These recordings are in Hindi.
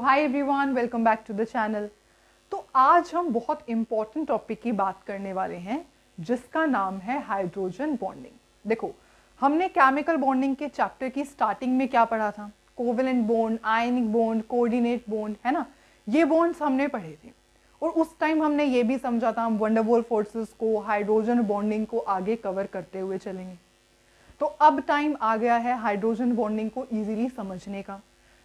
Hi everyone, welcome back to the channel. तो आज हम बहुत इम्पॉर्टेंट टॉपिक की बात करने वाले हैं जिसका नाम है हाइड्रोजन बॉन्डिंग। देखो, हमने केमिकल बॉन्डिंग के चैप्टर की स्टार्टिंग में क्या पढ़ा था? Covalent bond, ionic bond, coordinate bond, है ना। ये बॉन्ड्स हमने पढ़े थे और उस टाइम हमने ये भी समझा था हम वंडरवॉल फोर्सेस को, हाइड्रोजन बॉन्डिंग को आगे कवर करते हुए चलेंगे। तो अब टाइम आ गया है हाइड्रोजन बॉन्डिंग को इजीली समझने का।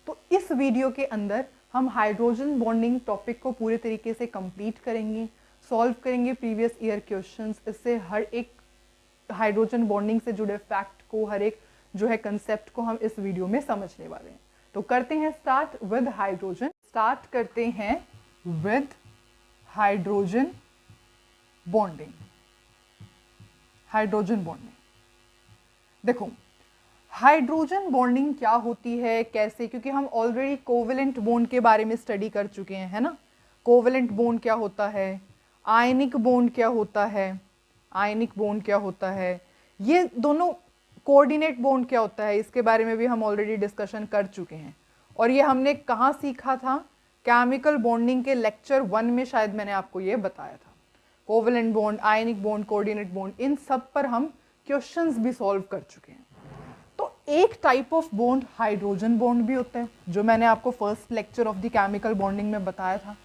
तो इस वीडियो के अंदर हम हाइड्रोजन बॉन्डिंग टॉपिक को पूरे तरीके से कंप्लीट करेंगे, सॉल्व करेंगे प्रीवियस ईयर क्वेश्चंस। इससे हर एक हाइड्रोजन बॉन्डिंग से जुड़े फैक्ट को, हर एक जो है कंसेप्ट को हम इस वीडियो में समझने वाले हैं। तो करते हैं स्टार्ट विद हाइड्रोजन। स्टार्ट करते हैं with hydrogen bonding. Hydrogen bonding, देखो हाइड्रोजन बॉन्डिंग क्या होती है, कैसे, क्योंकि हम ऑलरेडी कोवेलेंट बॉन्ड के बारे में स्टडी कर चुके हैं, है ना। कोवेलेंट बॉन्ड क्या होता है, आयनिक बॉन्ड क्या होता है, आयनिक बॉन्ड क्या होता है, ये दोनों, कोऑर्डिनेट बॉन्ड क्या होता है, इसके बारे में भी हम ऑलरेडी डिस्कशन कर चुके हैं। और ये हमने कहाँ सीखा था? केमिकल बॉन्डिंग के लेक्चर 1 में शायद मैंने आपको ये बताया था। Covalent bond, ionic bond, coordinate bond, इन सब पर हम क्वेश्चंस भी सॉल्व कर चुके हैं। तो एक type of bond hydrogen bond भी होता है, जो मैंने आपको first lecture of the chemical bonding में बताया था।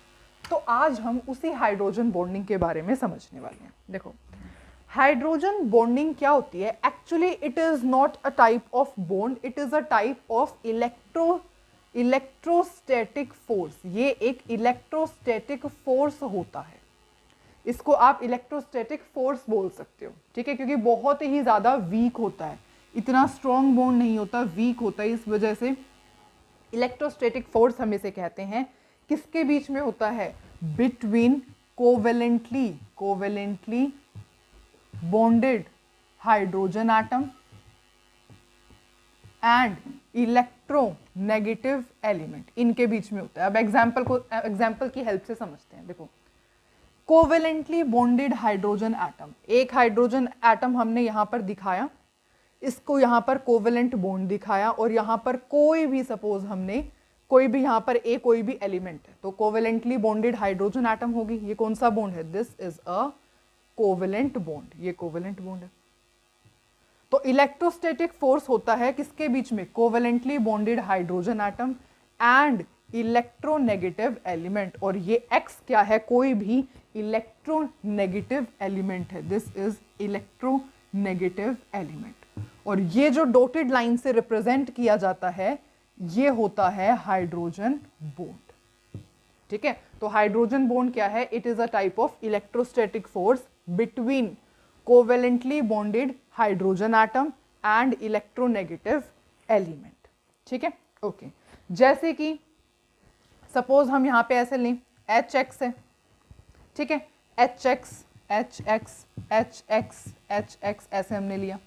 तो आज हम उसी हाइड्रोजन बॉन्डिंग के बारे में समझने वाले हैं। देखो, हाइड्रोजन बॉन्डिंग क्या होती है? Actually it is not a type of bond, it is a type of electrostatic force. ये एक इलेक्ट्रोस्टैटिक फोर्स होता है, इसको आप इलेक्ट्रोस्टैटिक फोर्स बोल सकते हो, ठीक है, क्योंकि बहुत ही ज़्यादा वीक होता है, इतना स्ट्रॉन्ग बॉन्ड नहीं होता, वीक होता है। इस वजह से इलेक्ट्रोस्टैटिक फोर्स हम इसे कहते हैं। किसके बीच में होता है? Between covalently bonded hydrogen atom and electronegative element, इनके बीच में होता है। अब एग्जाम्पल की हेल्प से समझते हैं। देखो, कोवेलेंटली बॉन्डेड हाइड्रोजन एटम, एक हाइड्रोजन एटम हमने यहाँ पर दिखाया, इसको यहाँ पर कोवेलेंट बॉन्ड दिखाया, और यहाँ पर कोई भी, सपोज हमने कोई भी यहाँ पर कोई भी एलिमेंट है, तो कोवेलेंटली बॉन्डेड हाइड्रोजन एटम होगी। ये कौन सा बॉन्ड है? This is a covalent bond, ये कोवेलेंट बॉन्ड है। तो इलेक्ट्रोस्टैटिक फोर्स होता है किसके बीच में? Covalently bonded hydrogen atom and electronegative element. और ये X क्या है? कोई भी इलेक्ट्रोनेगेटिव एलिमेंट है। This is electronegative element. और ये जो डॉटेड लाइन से रिप्रेजेंट किया जाता है, ये होता है हाइड्रोजन बॉन्ड, ठीक है। तो हाइड्रोजन बॉन्ड क्या है? It is a type of electrostatic force between covalently bonded hydrogen atom and electronegative element, ठीक है, ओके। जैसे कि सपोज हम यहाँ पे ऐसे लें, HX है, ठीक है, HX ऐसे हमने लिया।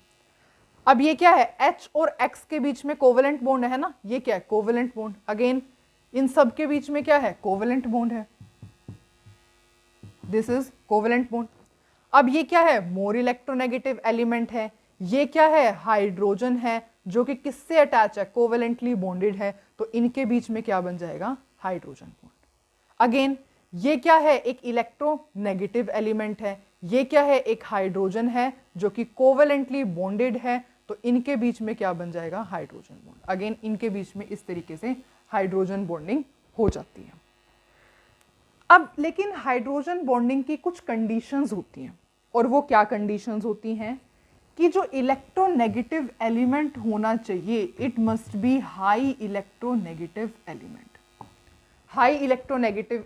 अब ये क्या है? H और X के बीच में कोवेलेंट बॉन्ड है ना, ये क्या है? Covalent bond. अगेन इन सब के बीच में क्या है? कोवेलेंट बॉन्ड है। This is covalent bond. अब ये क्या है? मोर इलेक्ट्रोनेगेटिव एलिमेंट है। ये क्या है? हाइड्रोजन है, जो कि किससे अटैच है? कोवेलेंटली बॉन्डेड है। तो इनके बीच में क्या बन जाएगा? Hydrogen bond. अगेन ये क्या है? एक इलेक्ट्रोनेगेटिव एलिमेंट है। ये क्या है? एक हाइड्रोजन है जो कि कोवेलेंटली बॉन्डेड है। तो इनके बीच में क्या बन जाएगा? Hydrogen bond. अगेन इनके बीच में इस तरीके से हाइड्रोजन बॉन्डिंग हो जाती है। अब लेकिन हाइड्रोजन बॉन्डिंग की कुछ कंडीशंस होती हैं, और वो क्या कंडीशंस होती हैं? कि जो इलेक्ट्रोनेगेटिव एलिमेंट होना चाहिए, it must be high electronegative element. High electronegative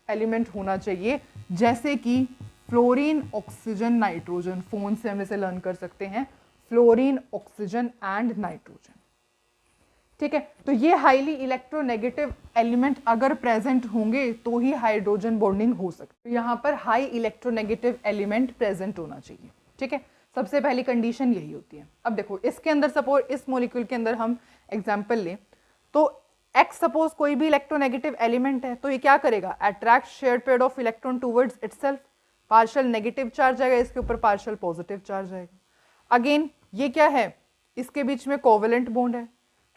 element होना चाहिए, जैसे कि फ्लोरीन, ऑक्सीजन, नाइट्रोजन। फोन से हम इसे लर्न कर सकते हैं, फ्लोरीन, ऑक्सीजन एंड नाइट्रोजन, ठीक है। तो ये हाईली इलेक्ट्रोनेगेटिव एलिमेंट अगर प्रेजेंट होंगे तो ही हाइड्रोजन बॉन्डिंग हो सकती है। यहाँ पर हाई इलेक्ट्रोनेगेटिव एलिमेंट प्रेजेंट होना चाहिए, ठीक है। सबसे पहली कंडीशन यही होती है। अब देखो, इसके अंदर सपोज इस मॉलिक्यूल के अंदर हम एग्जाम्पल लें, तो X सपोज कोई भी इलेक्ट्रोनेगेटिव एलिमेंट है, तो ये क्या करेगा? Attract shared pair of electron towards itself. Partial negative charge आएगा, इसके ऊपर पार्शियल पॉजिटिव चार्ज आएगा। अगेन ये क्या है? इसके बीच में कोवेलेंट बॉन्ड है।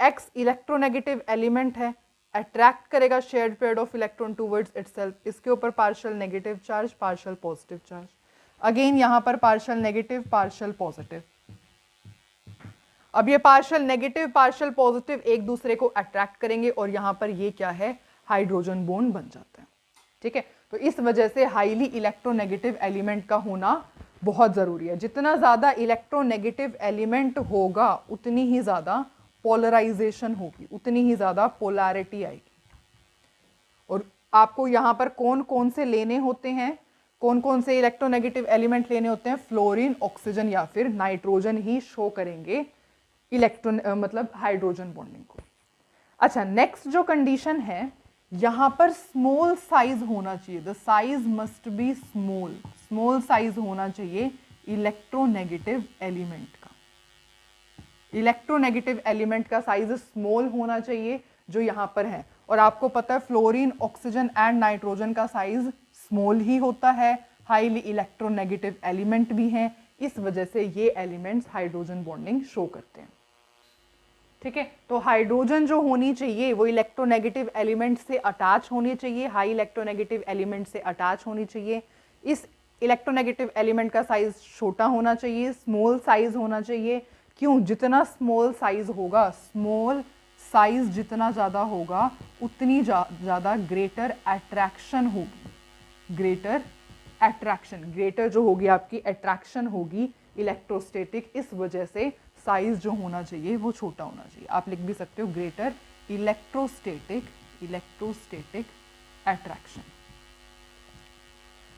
X इलेक्ट्रोनेगेटिव एलिमेंट है अट्रैक्ट करेगा shared pair of electron towards itself, इसके ऊपर partial negative charge, partial positive charge. Again यहाँ पर पार्शियल नेगेटिव, पार्शियल पॉजिटिव। अब ये पार्शियल नेगेटिव, पार्शियल पॉजिटिव एक दूसरे को अट्रैक्ट करेंगे और यहाँ पर ये क्या है, हाइड्रोजन बॉन्ड बन जाता है। ठीक है, तो इस वजह से हाईली इलेक्ट्रोनेगेटिव एलिमेंट का होना बहुत ज़रूरी है। जितना ज़्यादा इलेक्ट्रोनेगेटिव एलिमेंट होगा उतनी ही ज़्यादा पोलराइजेशन होगी, उतनी ही ज़्यादा पोलैरिटी आएगी। और आपको यहाँ पर कौन कौन से लेने होते हैं, कौन कौन से इलेक्ट्रोनेगेटिव एलिमेंट लेने होते हैं, फ्लोरीन, ऑक्सीजन या फिर नाइट्रोजन ही शो करेंगे इलेक्ट्रॉन मतलब हाइड्रोजन बॉन्डिंग को। अच्छा, नेक्स्ट जो कंडीशन है, यहाँ पर स्मॉल साइज होना चाहिए, the size must be small, small size होना चाहिए इलेक्ट्रोनेगेटिव एलिमेंट का। इलेक्ट्रोनेगेटिव एलिमेंट का साइज स्मॉल होना चाहिए जो यहाँ पर है। और आपको पता है फ्लोरीन, ऑक्सीजन एंड नाइट्रोजन का साइज स्मॉल ही होता है, हाईली इलेक्ट्रोनेगेटिव एलिमेंट भी हैं, इस वजह से ये एलिमेंट्स हाइड्रोजन बॉन्डिंग शो करते हैं। ठीक है, तो हाइड्रोजन जो होनी चाहिए वो इलेक्ट्रोनेगेटिव एलिमेंट से अटैच होनी चाहिए, हाई इलेक्ट्रोनेगेटिव एलिमेंट से अटैच होनी चाहिए। इस इलेक्ट्रोनेगेटिव एलिमेंट का साइज छोटा होना चाहिए, स्मॉल साइज होना चाहिए। क्यों? जितना स्मॉल साइज होगा, स्मॉल साइज जितना ज़्यादा होगा उतनी ज़्यादा ग्रेटर अट्रैक्शन होगी, ग्रेटर अट्रैक्शन, ग्रेटर जो होगी आपकी अट्रैक्शन होगी इलेक्ट्रोस्टैटिक, इस वजह से साइज जो होना चाहिए वो छोटा होना चाहिए। आप लिख भी सकते हो ग्रेटर इलेक्ट्रोस्टैटिक, इलेक्ट्रोस्टैटिक अट्रैक्शन।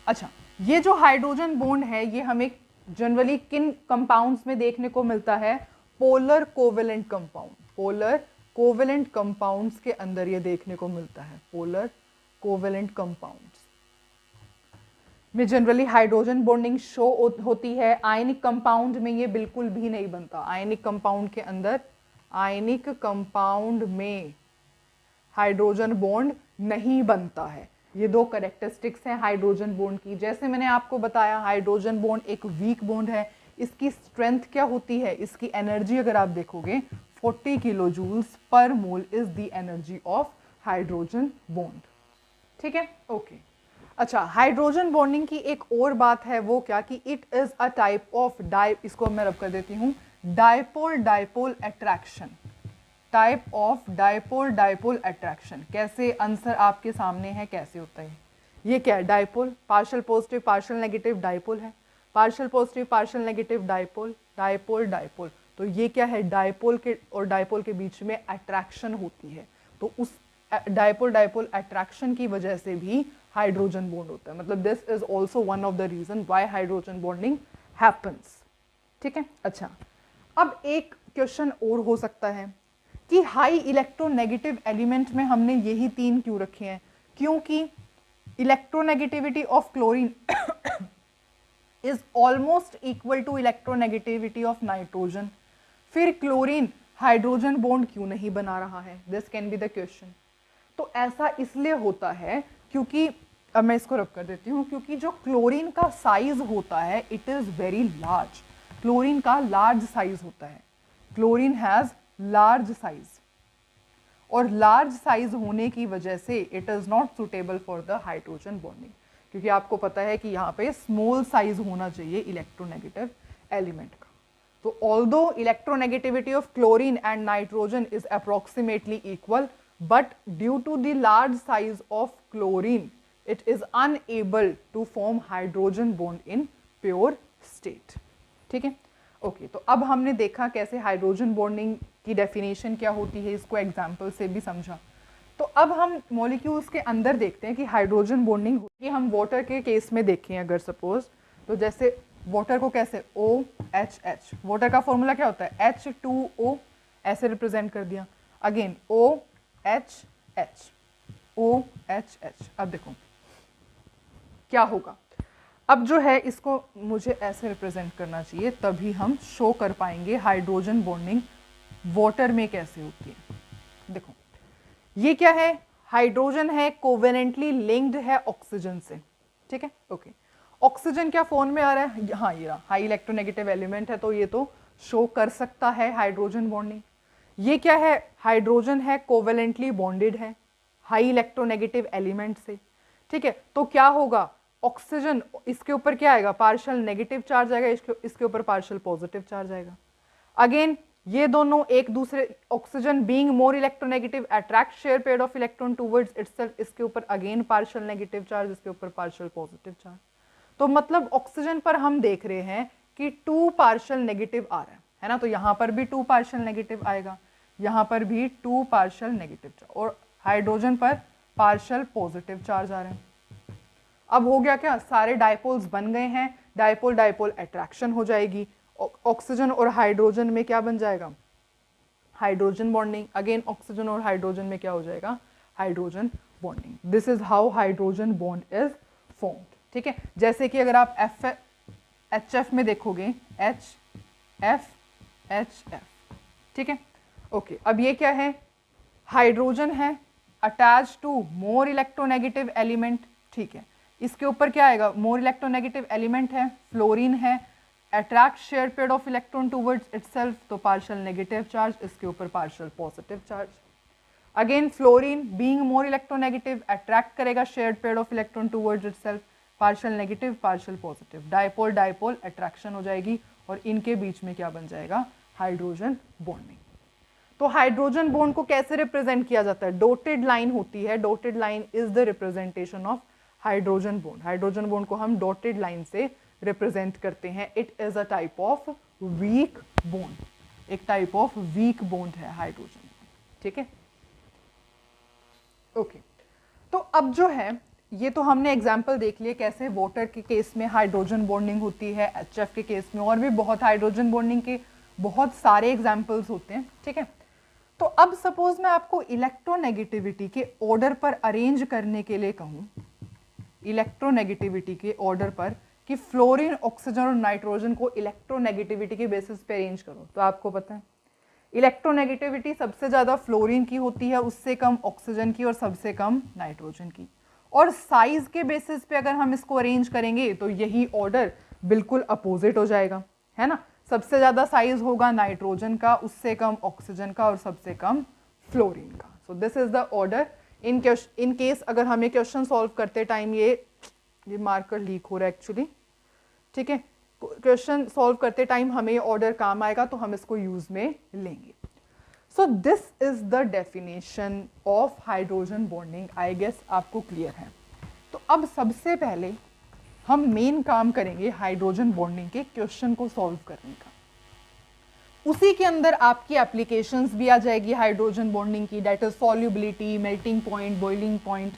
अच्छा, ये जो हाइड्रोजन बॉन्ड है ये हमें जनरली किन कंपाउंड्स में देखने को मिलता है? Polar covalent compound, polar covalent compounds के अंदर ये देखने को मिलता है। पोलर कोवेलेंट कंपाउंड्स में जनरली हाइड्रोजन बॉन्डिंग शो होती है। आयनिक कंपाउंड में ये बिल्कुल भी नहीं बनता। आयनिक कंपाउंड के अंदर, आयनिक कंपाउंड में हाइड्रोजन बॉन्ड नहीं बनता है। ये दो कैरेक्टरिस्टिक्स हैं हाइड्रोजन बॉन्ड की। जैसे मैंने आपको बताया, हाइड्रोजन बॉन्ड एक वीक बॉन्ड है। इसकी स्ट्रेंथ क्या होती है? इसकी एनर्जी अगर आप देखोगे 40 kilo joules per mole is the energy of hydrogen bond. ठीक है, ओके। अच्छा, हाइड्रोजन बॉन्डिंग की एक और बात है, वो क्या कि it is a type of इसको मैं रब कर देती हूँ, dipole dipole attraction, type of dipole dipole attraction. कैसे? आंसर आपके सामने है कैसे होता है। ये क्या है? Dipole, partial positive partial negative dipole है, partial positive partial negative dipole, dipole dipole. तो ये क्या है? डायपोल के और डायपोल के बीच में अट्रैक्शन होती है, तो उस डायपोल डायपोल अट्रैक्शन की वजह से भी हाइड्रोजन बॉन्ड होता है। मतलब this is also one of the reason why hydrogen bonding happens. ठीक है, अच्छा, अब एक क्वेश्चन और हो सकता है कि हाई इलेक्ट्रोनेगेटिव एलिमेंट में हमने यही तीन क्यों रखे हैं? क्योंकि electronegativity of chlorine is almost equal to electronegativity of nitrogen. फिर क्लोरीन हाइड्रोजन बॉन्ड क्यों नहीं बना रहा है? This can be the question. तो ऐसा इसलिए होता है क्योंकि, अब मैं इसको रब कर देती हूँ, क्योंकि जो क्लोरीन का साइज होता है it is very large. Chlorine का लार्ज साइज होता है, क्लोरीन हैज लार्ज साइज, और लार्ज साइज होने की वजह से it is not suitable for the hydrogen bonding. क्योंकि आपको पता है कि यहाँ पे स्मॉल साइज होना चाहिए इलेक्ट्रोनेगेटिव एलिमेंट का। तो although electronegativity of chlorine and nitrogen is approximately equal, but due to the large size of chlorine it is unable to form hydrogen bond in pure state। ठीक है, ओके। तो अब हमने देखा कैसे हाइड्रोजन बॉन्डिंग की डेफिनेशन क्या होती है, इसको एग्जाम्पल से भी समझा। तो अब हम मॉलिक्यूल्स के अंदर देखते हैं कि हाइड्रोजन बॉन्डिंग होती है। हम वाटर के केस में देखें अगर सपोज, तो जैसे वाटर को कैसे OHH, वाटर का फॉर्मूला क्या होता है? H2O, ऐसे रिप्रेजेंट कर दिया। Again OHH, OHH। अब देखो क्या होगा। अब जो है इसको मुझे ऐसे रिप्रेजेंट करना चाहिए, तभी हम शो कर पाएंगे हाइड्रोजन बॉन्डिंग वाटर में कैसे होती है। देखो ये क्या है? हाइड्रोजन है, कोवेलेंटली लिंक्ड है ऑक्सीजन से। ठीक है, ओके। ऑक्सीजन क्या फॉर्म में आ रहा है? हाँ, ये रहा, हाई इलेक्ट्रोनेगेटिव एलिमेंट है, तो ये तो शो कर सकता है हाइड्रोजन बॉन्डिंग। ये क्या है? हाइड्रोजन है, कोवेलेंटली बॉन्डेड है, हाई इलेक्ट्रोनेगेटिव एलिमेंट से, ठीक है। तो क्या होगा, ऑक्सीजन इसके ऊपर क्या आएगा, पार्शियल नेगेटिव चार्ज आएगा, इसके ऊपर पार्शियल पॉजिटिव चार्ज आएगा। अगेन ये दोनों एक दूसरे, oxygen being more electronegative attract share pair of electron towards itself, इसके ऊपर अगेन पार्शियल नेगेटिव चार्ज, इसके ऊपर पार्शियल पॉजिटिव चार्ज। तो मतलब ऑक्सीजन पर हम देख रहे हैं कि 2 पार्शियल नेगेटिव आ रहा है ना, तो यहां पर भी 2 पार्शियल नेगेटिव आएगा, यहां पर भी 2 पार्शियल नेगेटिव चार्ज, और हाइड्रोजन पर पार्शियल पॉजिटिव चार्ज आ रहे हैं। अब हो गया क्या, सारे डायपोल्स बन गए हैं, डायपोल डायपोल अट्रैक्शन हो जाएगी, ऑक्सीजन और हाइड्रोजन में क्या बन जाएगा, हाइड्रोजन बॉन्डिंग। अगेन ऑक्सीजन और हाइड्रोजन में क्या हो जाएगा, hydrogen bonding. This is how hydrogen bond is formed, ठीक है। जैसे कि अगर आप HF में देखोगे, HF, ठीक है, ओके। अब ये क्या है, हाइड्रोजन है attach to more electronegative element, ठीक है। इसके ऊपर क्या आएगा, मोर इलेक्ट्रोनेगेटिव एलिमेंट है, फ्लोरीन है, attract share pair of electron towards itself, तो पार्शियल नेगेटिव चार्ज, इसके ऊपर partial positive charge. Again fluorine being more electronegative attract करेगा share pair of electron towards itself, partial negative partial positive, dipole dipole attraction हो जाएगी, और इनके बीच में क्या बन जाएगा, हाइड्रोजन बॉन्डिंग। तो हाइड्रोजन बॉन्ड को कैसे रिप्रेजेंट किया जाता है, डॉटेड लाइन होती है, dotted line is the representation of hydrogen bond. Hydrogen bond को हम डॉटेड लाइन से रिप्रेजेंट करते हैं। It is a type of weak bond, एक टाइप ऑफ वीक बॉन्ड है हाइड्रोजन, ठीक है, ओके। तो अब जो है, ये तो हमने एग्जाम्पल देख लिए कैसे वाटर के केस में हाइड्रोजन बॉन्डिंग होती है, HF के केस में, और भी बहुत हाइड्रोजन बॉन्डिंग के बहुत सारे एग्जाम्पल्स होते हैं, ठीक है। तो अब सपोज मैं आपको इलेक्ट्रोनेगेटिविटी के ऑर्डर पर अरेंज करने के लिए कहूं, इलेक्ट्रोनेगेटिविटी के ऑर्डर पर, कि फ्लोरीन, ऑक्सीजन और नाइट्रोजन को इलेक्ट्रोनेगेटिविटी के बेसिस पे अरेंज करो, तो आपको पता है इलेक्ट्रोनेगेटिविटी सबसे ज्यादा फ्लोरीन की होती है, उससे कम ऑक्सीजन की, और सबसे कम नाइट्रोजन की। और साइज के बेसिस पे अगर हम इसको अरेंज करेंगे तो यही ऑर्डर बिल्कुल अपोजिट हो जाएगा, है ना। सबसे ज्यादा साइज होगा नाइट्रोजन का, उससे कम ऑक्सीजन का, और सबसे कम फ्लोरीन का। सो this is the order. In case अगर हमें क्वेश्चन सॉल्व करते टाइम, ये मार्कर लीक हो रहा है एक्चुअली, ठीक है, क्वेश्चन सॉल्व करते टाइम हमें ये ऑर्डर काम आएगा, तो हम इसको यूज में लेंगे। So this is the definition of hydrogen bonding. I guess आपको क्लियर है। तो अब सबसे पहले हम मेन काम करेंगे हाइड्रोजन बॉन्डिंग के क्वेश्चन को सॉल्व करने का। उसी के अंदर आपकी एप्लीकेशंस भी आ जाएगी हाइड्रोजन बॉन्डिंग की, that is solubility, melting point, boiling point,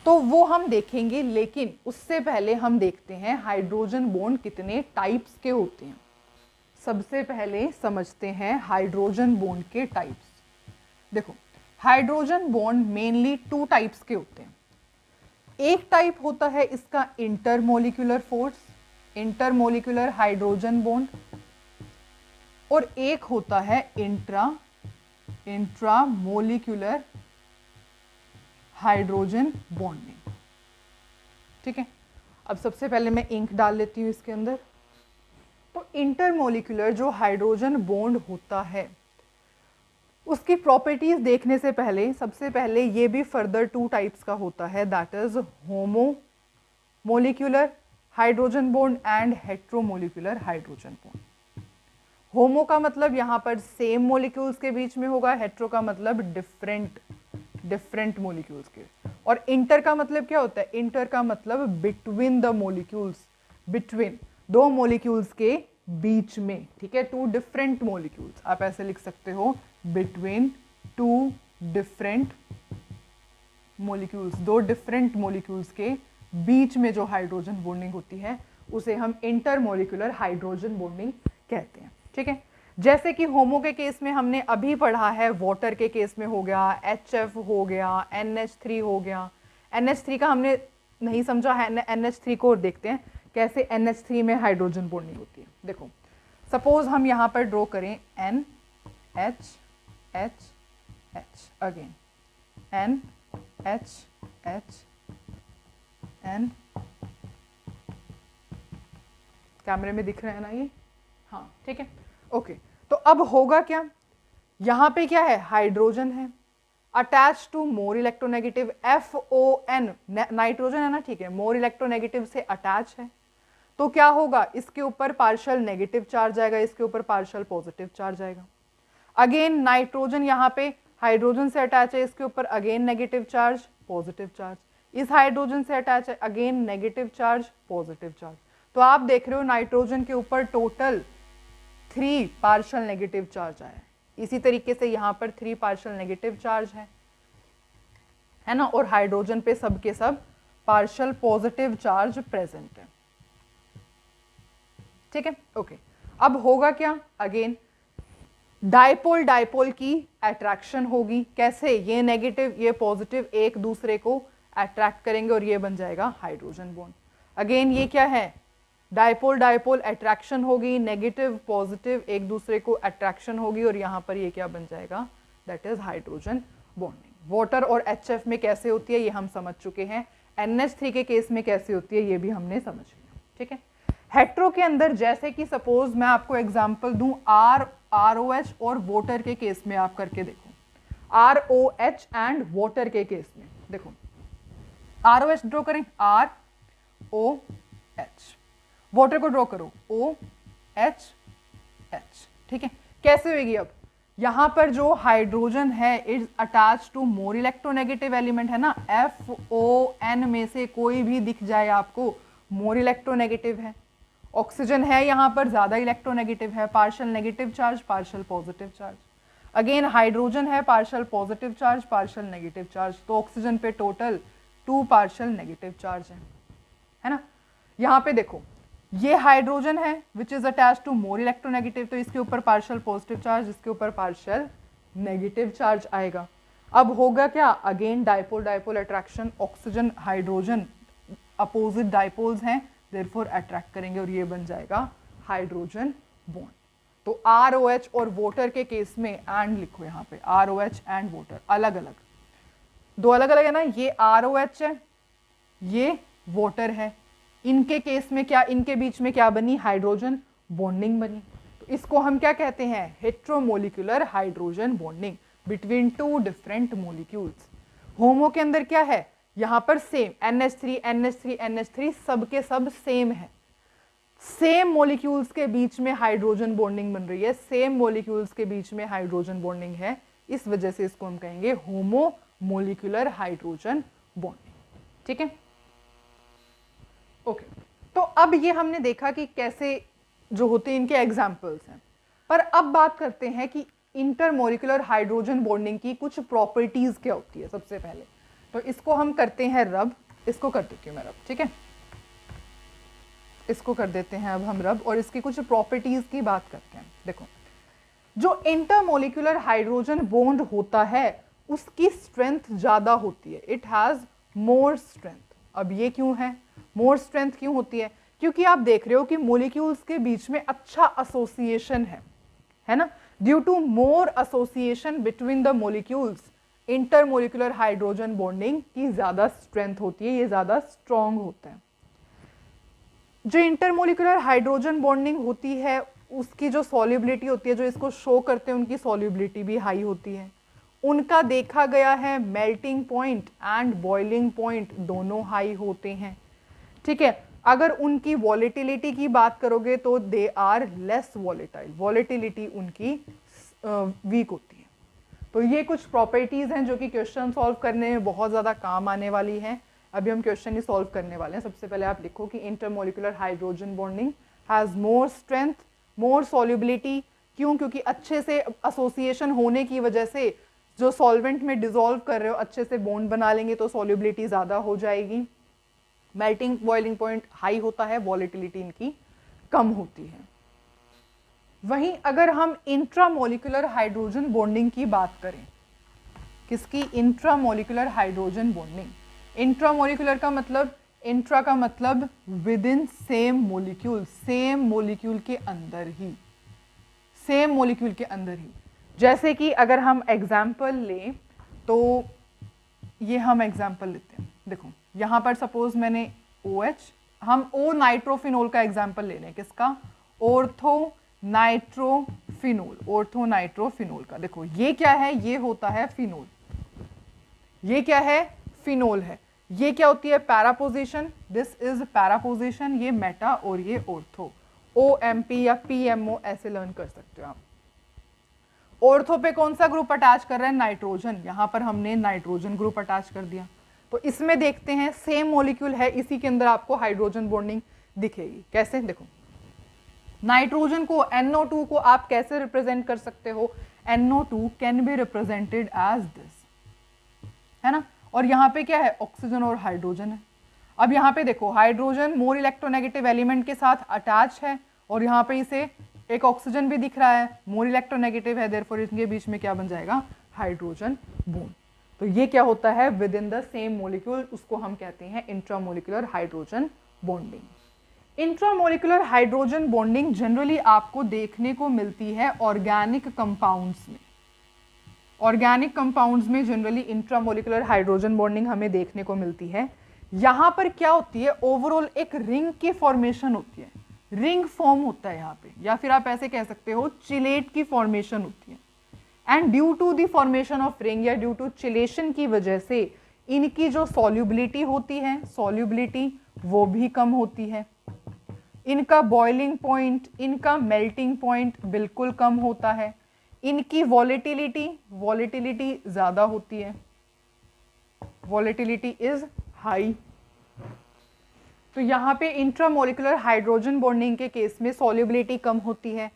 तो वो हम देखेंगे। लेकिन उससे पहले हम देखते हैं हाइड्रोजन बॉन्ड कितने टाइप्स के होते हैं। सबसे पहले समझते हैं हाइड्रोजन बॉन्ड के टाइप्स। देखो, हाइड्रोजन बॉन्ड मेनली 2 टाइप्स के होते हैं। एक टाइप होता है इसका intermolecular force, intermolecular hydrogen bond, और एक होता है इंट्रामोलिक्यूलर हाइड्रोजन बॉन्डिंग, ठीक है। अब सबसे पहले मैं इंक डाल लेती हूं इसके अंदर। तो इंटरमोलिक्यूलर जो हाइड्रोजन बॉन्ड होता है, उसकी प्रॉपर्टीज देखने से पहले सबसे पहले ये भी फर्दर 2 टाइप्स का होता है, that is homomolecular hydrogen bond and heteromolecular hydrogen bond. Homo का मतलब यहाँ पर सेम मोलिक्यूल्स के बीच में होगा, हेट्रो का मतलब डिफरेंट मोलिक्यूल्स के, और इंटर का मतलब क्या होता है, इंटर का मतलब between the molecules, between 2 molecules के बीच में, ठीक है, 2 डिफरेंट मोलिक्यूल्स, आप ऐसे लिख सकते हो, between 2 different molecules, 2 different molecules के बीच में जो हाइड्रोजन बॉन्डिंग होती है उसे हम इंटरमोलिक्यूलर हाइड्रोजन बॉन्डिंग कहते हैं, ठीक है। जैसे कि होमो के केस में हमने अभी पढ़ा है, वाटर के केस में हो गया, HF हो गया, NH3 हो गया। NH3 का हमने नहीं समझा है, NH3 को देखते हैं कैसे NH3 में हाइड्रोजन बॉन्डिंग होती है। देखो, सपोज हम यहाँ पर ड्रॉ करें NH अगेन NH N, कैमरे में दिख रहा है ना ये, हाँ, ठीक है, ओके। तो अब होगा क्या, यहाँ पे क्या है, हाइड्रोजन है, attach to more electronegative, FON nitrogen है ना, ठीक है, मोर इलेक्ट्रोनेगेटिव से अटैच है, तो क्या होगा, इसके ऊपर पार्शियल नेगेटिव चार्ज आएगा, इसके ऊपर पार्शियल पॉजिटिव चार्ज आएगा। अगेन नाइट्रोजन यहाँ पे हाइड्रोजन से अटैच है, इसके ऊपर again negative charge positive charge, इस हाइड्रोजन से अटैच है, again negative charge positive charge. तो आप देख रहे हो नाइट्रोजन के ऊपर टोटल 3 पार्शियल नेगेटिव चार्ज आया है। इसी तरीके से यहाँ पर 3 पार्शियल नेगेटिव चार्ज है ना, और हाइड्रोजन पे सब के सब पार्शियल पॉजिटिव चार्ज प्रेजेंट है। ठीक है, ओके। अब होगा क्या, अगेन डाइपोल डाइपोल की अट्रैक्शन होगी। कैसे, ये नेगेटिव ये पॉजिटिव एक दूसरे को अट्रैक्ट करेंगे और ये बन जाएगा हाइड्रोजन बॉन्ड। अगेन ये क्या है, डाइपोल डाइपोल अट्रैक्शन होगी, नेगेटिव पॉजिटिव एक दूसरे को अट्रैक्शन होगी और यहाँ पर ये क्या बन जाएगा, that is hydrogen bonding. Water और HF में कैसे होती है ये हम समझ चुके हैं, NH3 के केस में कैसे होती है ये भी हमने समझ लिया। ठीक है, हेट्रो के अंदर जैसे कि सपोज मैं आपको एग्जांपल दूं ROH और वाटर के केस में, आप करके देखो, ROH एंड वाटर के केस में देखो, ROH ड्रॉ करें, ROH, वाटर को ड्रॉ करो OHH। ठीक है, कैसे होगी, अब यहां पर जो हाइड्रोजन है is attach to more electronegative element है ना, FON में से कोई भी दिख जाए आपको मोर इलेक्ट्रोनेगेटिव है। ऑक्सीजन है यहाँ पर ज्यादा इलेक्ट्रोनेगेटिव है, partial negative charge partial positive charge. Again hydrogen है partial positive charge partial negative charge, तो ऑक्सीजन पे टोटल 2 पार्शियल नेगेटिव चार्ज है ना। यहाँ पे देखो ये हाइड्रोजन है which is attach to more electronegative, तो इसके ऊपर पार्शियल पॉजिटिव चार्ज, इसके ऊपर पार्शियल नेगेटिव चार्ज आएगा। अब होगा क्या, again dipole dipole attraction, oxygen hydrogen opposite dipoles हैं, देयरफॉर अट्रैक्ट करेंगे और ये बन जाएगा हाइड्रोजन बॉन्ड। तो ROH और वाटर के केस में एंड लिखो, यहाँ पे ROH एंड वाटर अलग अलग, 2 अलग अलग है ना, ये ROH है ये वाटर है, इनके केस में क्या, इनके बीच में क्या बनी, हाइड्रोजन बॉन्डिंग बनी। तो इसको हम क्या कहते हैं, heteromolecular hydrogen bonding between 2 different molecules. Homo के अंदर क्या है, यहाँ पर सेम NH3 NH3 NH3 सब के सब सेम है, सेम मॉलिक्यूल्स के बीच में हाइड्रोजन बॉन्डिंग बन रही है, सेम मॉलिक्यूल्स के बीच में हाइड्रोजन बॉन्डिंग है, इस वजह से इसको हम कहेंगे होमो मोलिकुलर हाइड्रोजन बॉन्डिंग। ठीक है, ओके। तो अब ये हमने देखा कि कैसे जो होते हैं इनके एग्जाम्पल्स हैं, पर अब बात करते हैं कि इंटरमोलिकुलर हाइड्रोजन बॉन्डिंग की कुछ प्रॉपर्टीज क्या होती है। सबसे पहले तो इसको हम करते हैं रब, इसको कर देती हूँ मैं रब, ठीक है, इसको कर देते हैं अब हम रब और इसकी कुछ प्रॉपर्टीज की बात करते हैं। देखो जो इंटरमोलिकुलर हाइड्रोजन बॉन्ड होता है उसकी स्ट्रेंथ ज्यादा होती है, इट हैज मोर स्ट्रेंथ। अब ये क्यों है, मोर स्ट्रेंथ क्यों होती है, क्योंकि आप देख रहे हो कि मॉलिक्यूल्स के बीच में अच्छा एसोसिएशन है ना, due to more association between the molecules intermolecular hydrogen bonding की ज्यादा स्ट्रेंथ होती है, ये ज्यादा स्ट्रॉन्ग होता है। जो इंटरमोलिकुलर हाइड्रोजन बॉन्डिंग होती है उसकी जो सॉल्युबिलिटी होती है, जो इसको शो करते हैं उनकी सॉल्युबिलिटी भी हाई होती है। उनका देखा गया है melting point and boiling point दोनों हाई होते हैं। ठीक है, अगर उनकी वॉलेटिलिटी की बात करोगे तो they are less volatile, volatility उनकी वीक होती है। तो ये कुछ प्रॉपर्टीज हैं जो कि क्वेश्चन सॉल्व करने में बहुत ज़्यादा काम आने वाली हैं। अभी हम क्वेश्चन ही सॉल्व करने वाले हैं। सबसे पहले आप लिखो कि intermolecular hydrogen bonding has more strength, more solubility. क्यों, क्योंकि अच्छे से एसोसिएशन होने की वजह से जो सॉल्वेंट में डिसॉल्व कर रहे हो अच्छे से बॉन्ड बना लेंगे तो सॉल्युबिलिटी ज़्यादा हो जाएगी। मेल्टिंग बॉइलिंग पॉइंट हाई होता है, वॉलेटिलिटी इनकी कम होती है। वहीं अगर हम इंट्रामोलिकुलर हाइड्रोजन बॉन्डिंग की बात करें, किसकी, इंट्रामोलिकुलर हाइड्रोजन बॉन्डिंग। इंट्रामोलिकुलर का मतलब, इंट्रा का मतलब with in same molecule, same molecule के अंदर ही, सेम मोलिक्यूल के अंदर ही। जैसे कि अगर हम एग्जाम्पल लें तो ये हम एग्जाम्पल लेते हैं। देखो यहाँ पर सपोज मैंने OH, हम ओ नाइट्रोफिनोल का एग्जाम्पल ले लें, किसका, ऑर्थो नाइट्रोफिनोल, ऑर्थो नाइट्रोफिनोल का। देखो ये क्या है, ये होता है फिनोल, ये क्या है, फिनोल है। ये क्या होती है, para position, this is para position, ये मेटा और ये ऑर्थो, OMP या PMO ऐसे लर्न कर सकते हो आप। ऑर्थो पे कौन सा ग्रुप अटैच कर रहा है, नाइट्रोजन, यहां पर हमने नाइट्रोजन ग्रुप अटैच कर दिया। तो इसमें देखते हैं सेम मॉलिक्यूल है, इसी के अंदर आपको हाइड्रोजन बॉन्डिंग दिखेगी। कैसे, देखो नाइट्रोजन को NO2 को आप कैसे रिप्रेजेंट कर सकते हो, NO2 can be represented as this, है ना। और यहाँ पे क्या है, ऑक्सीजन और हाइड्रोजन है। अब यहाँ पे देखो हाइड्रोजन मोर इलेक्ट्रोनेगेटिव एलिमेंट के साथ अटैच है और यहाँ पे इसे एक ऑक्सीजन भी दिख रहा है, मोर इलेक्ट्रोनेगेटिव है, देयरफॉर इनके बीच में क्या बन जाएगा, हाइड्रोजन बॉन्ड। तो ये क्या होता है, with in the same molecule, उसको हम कहते हैं intramolecular hydrogen bonding. Intramolecular hydrogen bonding generally आपको देखने को मिलती है ऑर्गेनिक कंपाउंड्स में। ऑर्गेनिक कंपाउंड्स में जनरली इंट्रामोलिकुलर हाइड्रोजन बॉन्डिंग हमें देखने को मिलती है। यहाँ पर क्या होती है, ओवरऑल एक रिंग की फॉर्मेशन होती है, रिंग फॉर्म होता है यहाँ पे, या फिर आप ऐसे कह सकते हो चिलेट की फॉर्मेशन होती है। And due to the formation of ring या ड्यू टू चिलेशन की वजह से इनकी जो सॉल्युबिलिटी होती है, सॉल्युबिलिटी वो भी कम होती है। इनका बॉइलिंग पॉइंट, इनका मेल्टिंग पॉइंट बिल्कुल कम होता है। इनकी वॉलेटिलिटी ज्यादा होती है, वॉलेटिलिटी इज हाई। तो यहाँ पे इंट्रामोलिकुलर हाइड्रोजन बॉन्डिंग के केस में सॉल्युबिलिटी कम होती है।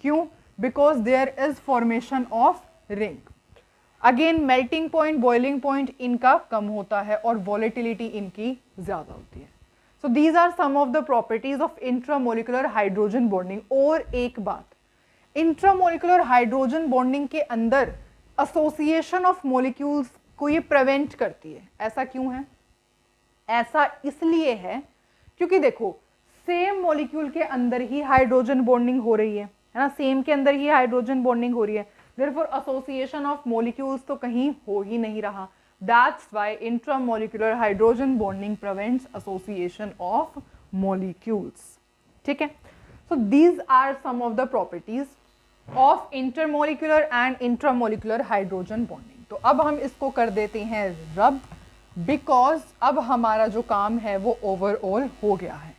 क्यों, because there is formation of ring. Again melting point, boiling point इनका कम होता है और वॉलेटिलिटी इनकी ज्यादा होती है। So these are some of the properties of intramolecular hydrogen bonding. और एक बात, इंट्रामोलिकुलर हाइड्रोजन बॉन्डिंग के अंदर एसोसिएशन ऑफ मॉलिक्यूल्स को ये प्रिवेंट करती है। ऐसा क्यों है, ऐसा इसलिए है क्योंकि देखो सेम मॉलिक्यूल के अंदर ही हाइड्रोजन बॉन्डिंग हो रही है ना, सेम के अंदर ही हाइड्रोजन बॉन्डिंग हो रही है, देयरफॉर एसोसिएशन ऑफ मॉलिक्यूल्स तो कहीं हो ही नहीं रहा। That's why intramolecular hydrogen bonding prevents association of molecules. ठीक है, so these are some of the properties of intermolecular and intramolecular hydrogen bonding. तो अब हम इसको कर देते हैं रब, बिकॉज अब हमारा जो काम है वो ओवरऑल हो गया है।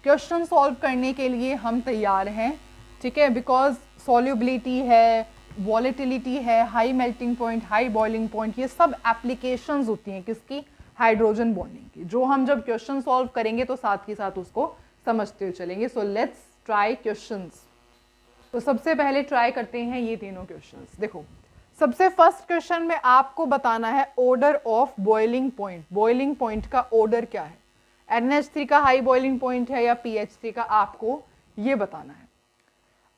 क्वेश्चन सॉल्व करने के लिए हम तैयार हैं, ठीक है, बिकॉज सॉल्युबिलिटी है, वॉलेटिलिटी है, high melting point, high boiling point, ये सब एप्लीकेशंस होती हैं किसकी, हाइड्रोजन बॉन्डिंग की, जो हम जब क्वेश्चन सॉल्व करेंगे तो साथ ही साथ उसको समझते हुए चलेंगे। So let's try questions. तो सबसे पहले ट्राई करते हैं ये तीनों क्वेश्चंस। देखो सबसे फर्स्ट क्वेश्चन में आपको बताना है order of boiling point. Boiling point का ऑर्डर क्या है, NH3 का हाई बॉइलिंग पॉइंट है या PH3 का, आपको ये बताना है।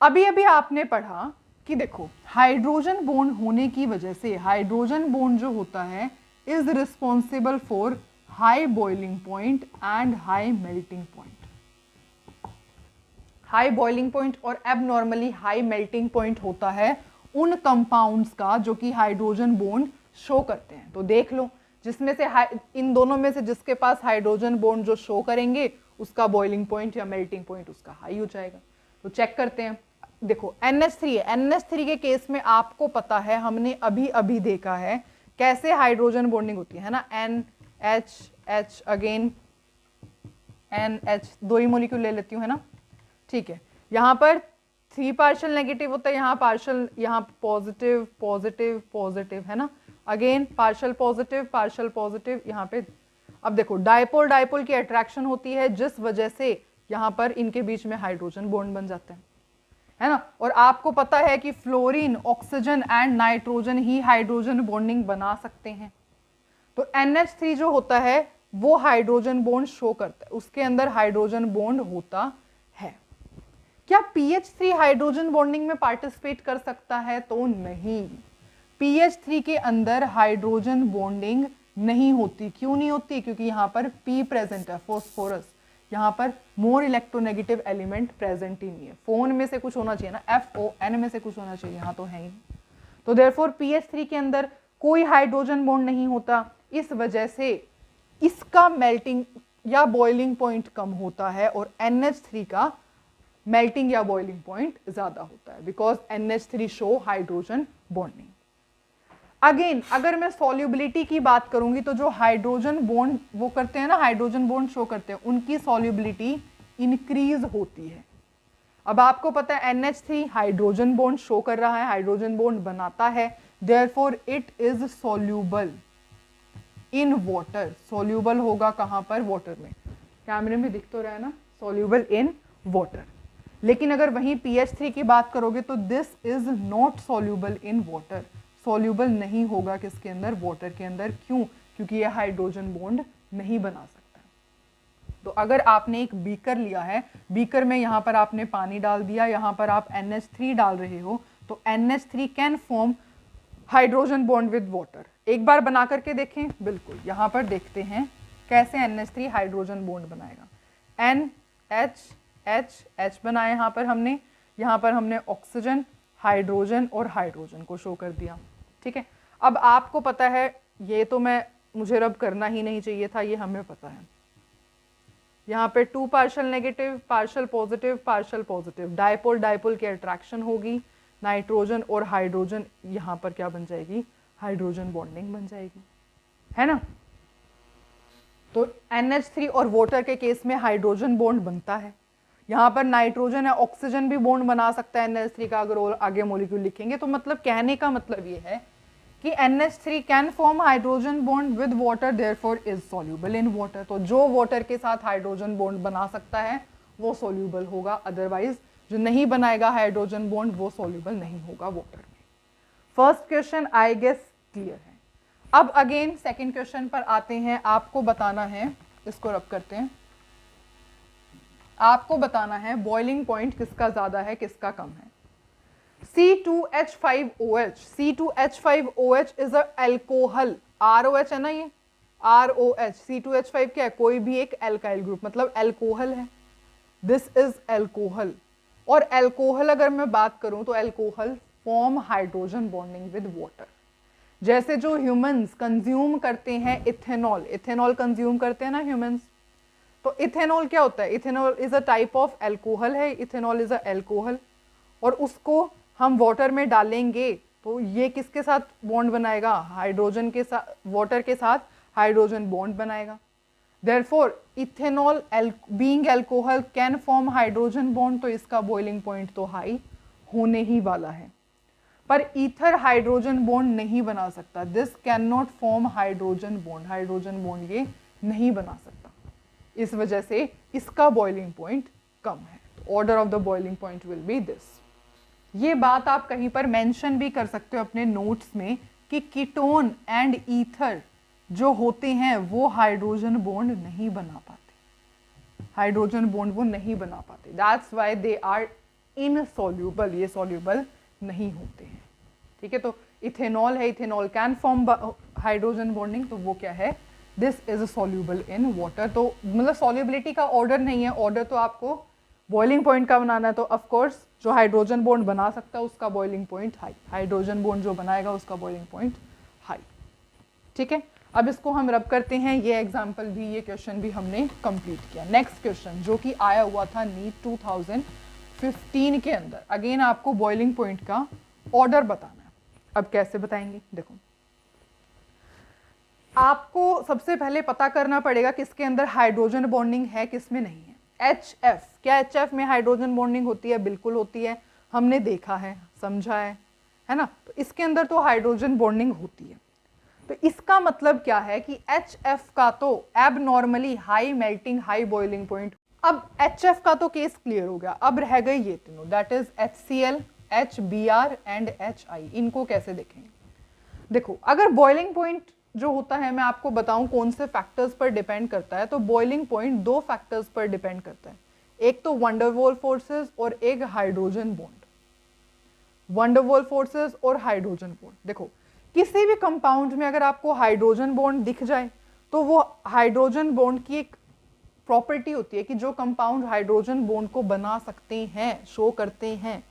अभी अभी आपने पढ़ा कि देखो हाइड्रोजन बॉन्ड होने की वजह से हाइड्रोजन बॉन्ड जो होता है is responsible for high boiling point and high melting point. High boiling point और एबनॉर्मली हाई मेल्टिंग पॉइंट होता है उन कंपाउंड्स का जो कि हाइड्रोजन बॉन्ड शो करते हैं। तो देख लो जिसमें से इन दोनों में से जिसके पास हाइड्रोजन बॉन्ड जो शो करेंगे उसका बॉइलिंग पॉइंट या मेल्टिंग पॉइंट उसका हाई हो जाएगा। तो चेक करते हैं। देखो NH3 है, NH3 के केस में आपको पता है, हमने अभी अभी देखा है कैसे हाइड्रोजन बॉन्डिंग होती है ना, NH अगेन NH, दो ही मॉलिक्यूल ले लेती हूँ, है ना, ठीक है। यहाँ पर 3 पार्शियल नेगेटिव होता है, यहाँ पार्शियल, यहाँ पॉजिटिव पॉजिटिव पॉजिटिव, है ना, अगेन पार्शियल पॉजिटिव यहाँ पे। अब देखो डायपोल डायपोल की अट्रैक्शन होती है जिस वजह से यहाँ पर इनके बीच में हाइड्रोजन बॉन्ड बन जाते हैं, है ना। और आपको पता है कि fluorine, oxygen and nitrogen he hydrogen bonding बना सकते हैं। तो NH3 जो होता है वो हाइड्रोजन बॉन्ड शो करता है, उसके अंदर हाइड्रोजन बॉन्ड होता है। क्या PH3 हाइड्रोजन बॉन्डिंग में पार्टिसिपेट कर सकता है? तो नहीं, PH3 के अंदर हाइड्रोजन बॉन्डिंग नहीं होती। क्यों नहीं होती? क्योंकि यहाँ पर P प्रेजेंट है, फॉस्फोरस, यहाँ पर मोर इलेक्ट्रोनेगेटिव एलिमेंट प्रेजेंट ही नहीं है। फोन में से कुछ होना चाहिए ना, FON में से कुछ होना चाहिए, यहाँ तो है ही। तो देयरफॉर PH3 के अंदर कोई हाइड्रोजन बॉन्ड नहीं होता, इस वजह से इसका मेल्टिंग या बॉइलिंग पॉइंट कम होता है और NH3 का मेल्टिंग या बॉइलिंग पॉइंट ज्यादा होता है, because NH3 show hydrogen bonding. Again अगर मैं सॉल्युबिलिटी की बात करूंगी तो जो हाइड्रोजन बॉन्ड वो करते हैं ना, हाइड्रोजन बॉन्ड शो करते हैं, उनकी सॉल्युबिलिटी इंक्रीज होती है। अब आपको पता है NH3 हाइड्रोजन बॉन्ड शो कर रहा है, हाइड्रोजन बॉन्ड बनाता है, therefore it is soluble in water. Soluble होगा कहां पर? वाटर में। कैमरे में दिख तो रहा है ना, सॉल्यूबल इन वाटर। लेकिन अगर वहीं PH3 की बात करोगे तो this is not soluble in water. Soluble नहीं होगा किसके अंदर? वाटर के अंदर। क्यों? क्योंकि ये हाइड्रोजन बॉन्ड नहीं बना सकता। तो अगर आपने एक बीकर लिया है, बीकर में यहां पर आपने पानी डाल दिया, यहां पर आप NH3 डाल रहे हो, तो NH3 can form hydrogen bond with water. एक बार बना करके देखें। बिल्कुल, यहां पर देखते हैं कैसे NH3 हाइड्रोजन बॉन्ड बनाएगा। NH बनाया यहां पर हमने ऑक्सीजन, हाइड्रोजन और हाइड्रोजन को शो कर दिया। ठीक है, अब आपको पता है, ये तो मुझे रब करना ही नहीं चाहिए था, ये हमें पता है। यहाँ पे 2 partial negative, partial positive, dipole dipole की अट्रैक्शन होगी, नाइट्रोजन और हाइड्रोजन यहाँ पर क्या बन जाएगी? हाइड्रोजन बॉन्डिंग बन जाएगी, है ना। तो NH3 और वाटर के केस में हाइड्रोजन बॉन्ड बनता है। यहाँ पर नाइट्रोजन है, ऑक्सीजन भी बॉन्ड बना सकता है NH3 का, अगर आगे मॉलिक्यूल लिखेंगे तो। मतलब कहने का मतलब ये है कि NH3 can form hydrogen bond with water, therefore is soluble in water. तो जो वाटर के साथ हाइड्रोजन बॉन्ड बना सकता है वो सॉल्यूबल होगा, अदरवाइज जो नहीं बनाएगा हाइड्रोजन बॉन्ड वो सॉल्यूबल नहीं होगा वाटर में। First question I guess clear है। अब अगेन सेकंड क्वेश्चन पर आते हैं। आपको बताना है, इसको रब करते हैं, आपको बताना है बॉइलिंग पॉइंट किसका ज्यादा है किसका कम है। C2H5OH, C2H5OH is a alcohol, ROH है ना, ये ROH। C2H5 क्या है? कोई भी एक एल्काइल ग्रुप, मतलब एल्कोहल है। This is alcohol. और एल्कोहल अगर मैं बात करूं तो alcohol form hydrogen bonding with water. जैसे जो ह्यूमंस कंज्यूम करते हैं इथेनॉल, इथेनॉल कंज्यूम करते हैं ना ह्यूमंस, तो इथेनॉल क्या होता है? Ethanol is a type of alcohol है, इथेनॉल इज अ एल्कोहल। और उसको हम वाटर में डालेंगे तो ये किसके साथ बॉन्ड बनाएगा? हाइड्रोजन के साथ, वाटर के साथ हाइड्रोजन बॉन्ड बनाएगा। Therefore ethanol being alcohol can form hydrogen bond, तो इसका बॉइलिंग पॉइंट तो हाई होने ही वाला है। पर ईथर हाइड्रोजन बॉन्ड नहीं बना सकता, this can not form hydrogen bond, hydrogen bond ये नहीं बना सकता। इस वजह से इसका बॉइलिंग पॉइंट कम है। Order of the boiling point will be this. ये बात आप कहीं पर मेंशन भी कर सकते हो अपने नोट्स में कि कीटोन एंड ईथर जो होते हैं वो हाइड्रोजन बॉन्ड नहीं बना पाते, हाइड्रोजन बॉन्ड वो नहीं बना पाते। That's why they are insoluble, ये सॉल्यूबल नहीं होते हैं। ठीक है, तो इथेनॉल है, ethanol can form hydrogen bonding, तो वो क्या है? This is soluble in water. तो मतलब सॉल्युबिलिटी का ऑर्डर नहीं है, ऑर्डर तो आपको बॉइलिंग पॉइंट का बनाना है। तो ऑफ कोर्स जो हाइड्रोजन बॉन्ड बना सकता है उसका boiling point high, hydrogen bond जो बनाएगा उसका बॉइलिंग पॉइंट हाई। ठीक है, अब इसको हम रब करते हैं। ये एग्जाम्पल भी, ये क्वेश्चन भी हमने कंप्लीट किया। नेक्स्ट क्वेश्चन जो कि आया हुआ था नीट 2015 के अंदर, अगेन आपको बॉइलिंग पॉइंट का ऑर्डर बताना है। अब कैसे बताएंगे? देखो, आपको सबसे पहले पता करना पड़ेगा किसके अंदर हाइड्रोजन बॉन्डिंग है, किसमें नहीं है। HF, क्या HF में हाइड्रोजन बॉन्डिंग होती है? बिल्कुल होती है, हमने देखा है, समझा है ना। तो इसके अंदर तो हाइड्रोजन बॉन्डिंग होती है। तो इसका मतलब क्या है कि HF का तो abnormally high melting, high boiling point. अब HF का तो केस क्लियर हो गया, अब रह गए ये तीनों, that is HCl, HBr and HI। इनको कैसे देखेंगे? देखो, अगर बॉइलिंग पॉइंट जो होता है, मैं आपको बताऊं कौन से फैक्टर्स पर डिपेंड करता है, तो बॉइलिंग पॉइंट 2 फैक्टर्स पर डिपेंड करता है। एक तो वंडरवॉल फोर्सेस और एक हाइड्रोजन बॉन्ड। वंडरवॉल फोर्सेस और हाइड्रोजन बॉन्ड, देखो किसी भी कंपाउंड में अगर आपको हाइड्रोजन बॉन्ड दिख जाए तो वो हाइड्रोजन बॉन्ड की एक प्रॉपर्टी होती है कि जो कंपाउंड हाइड्रोजन बॉन्ड को बना सकते हैं, शो करते हैं,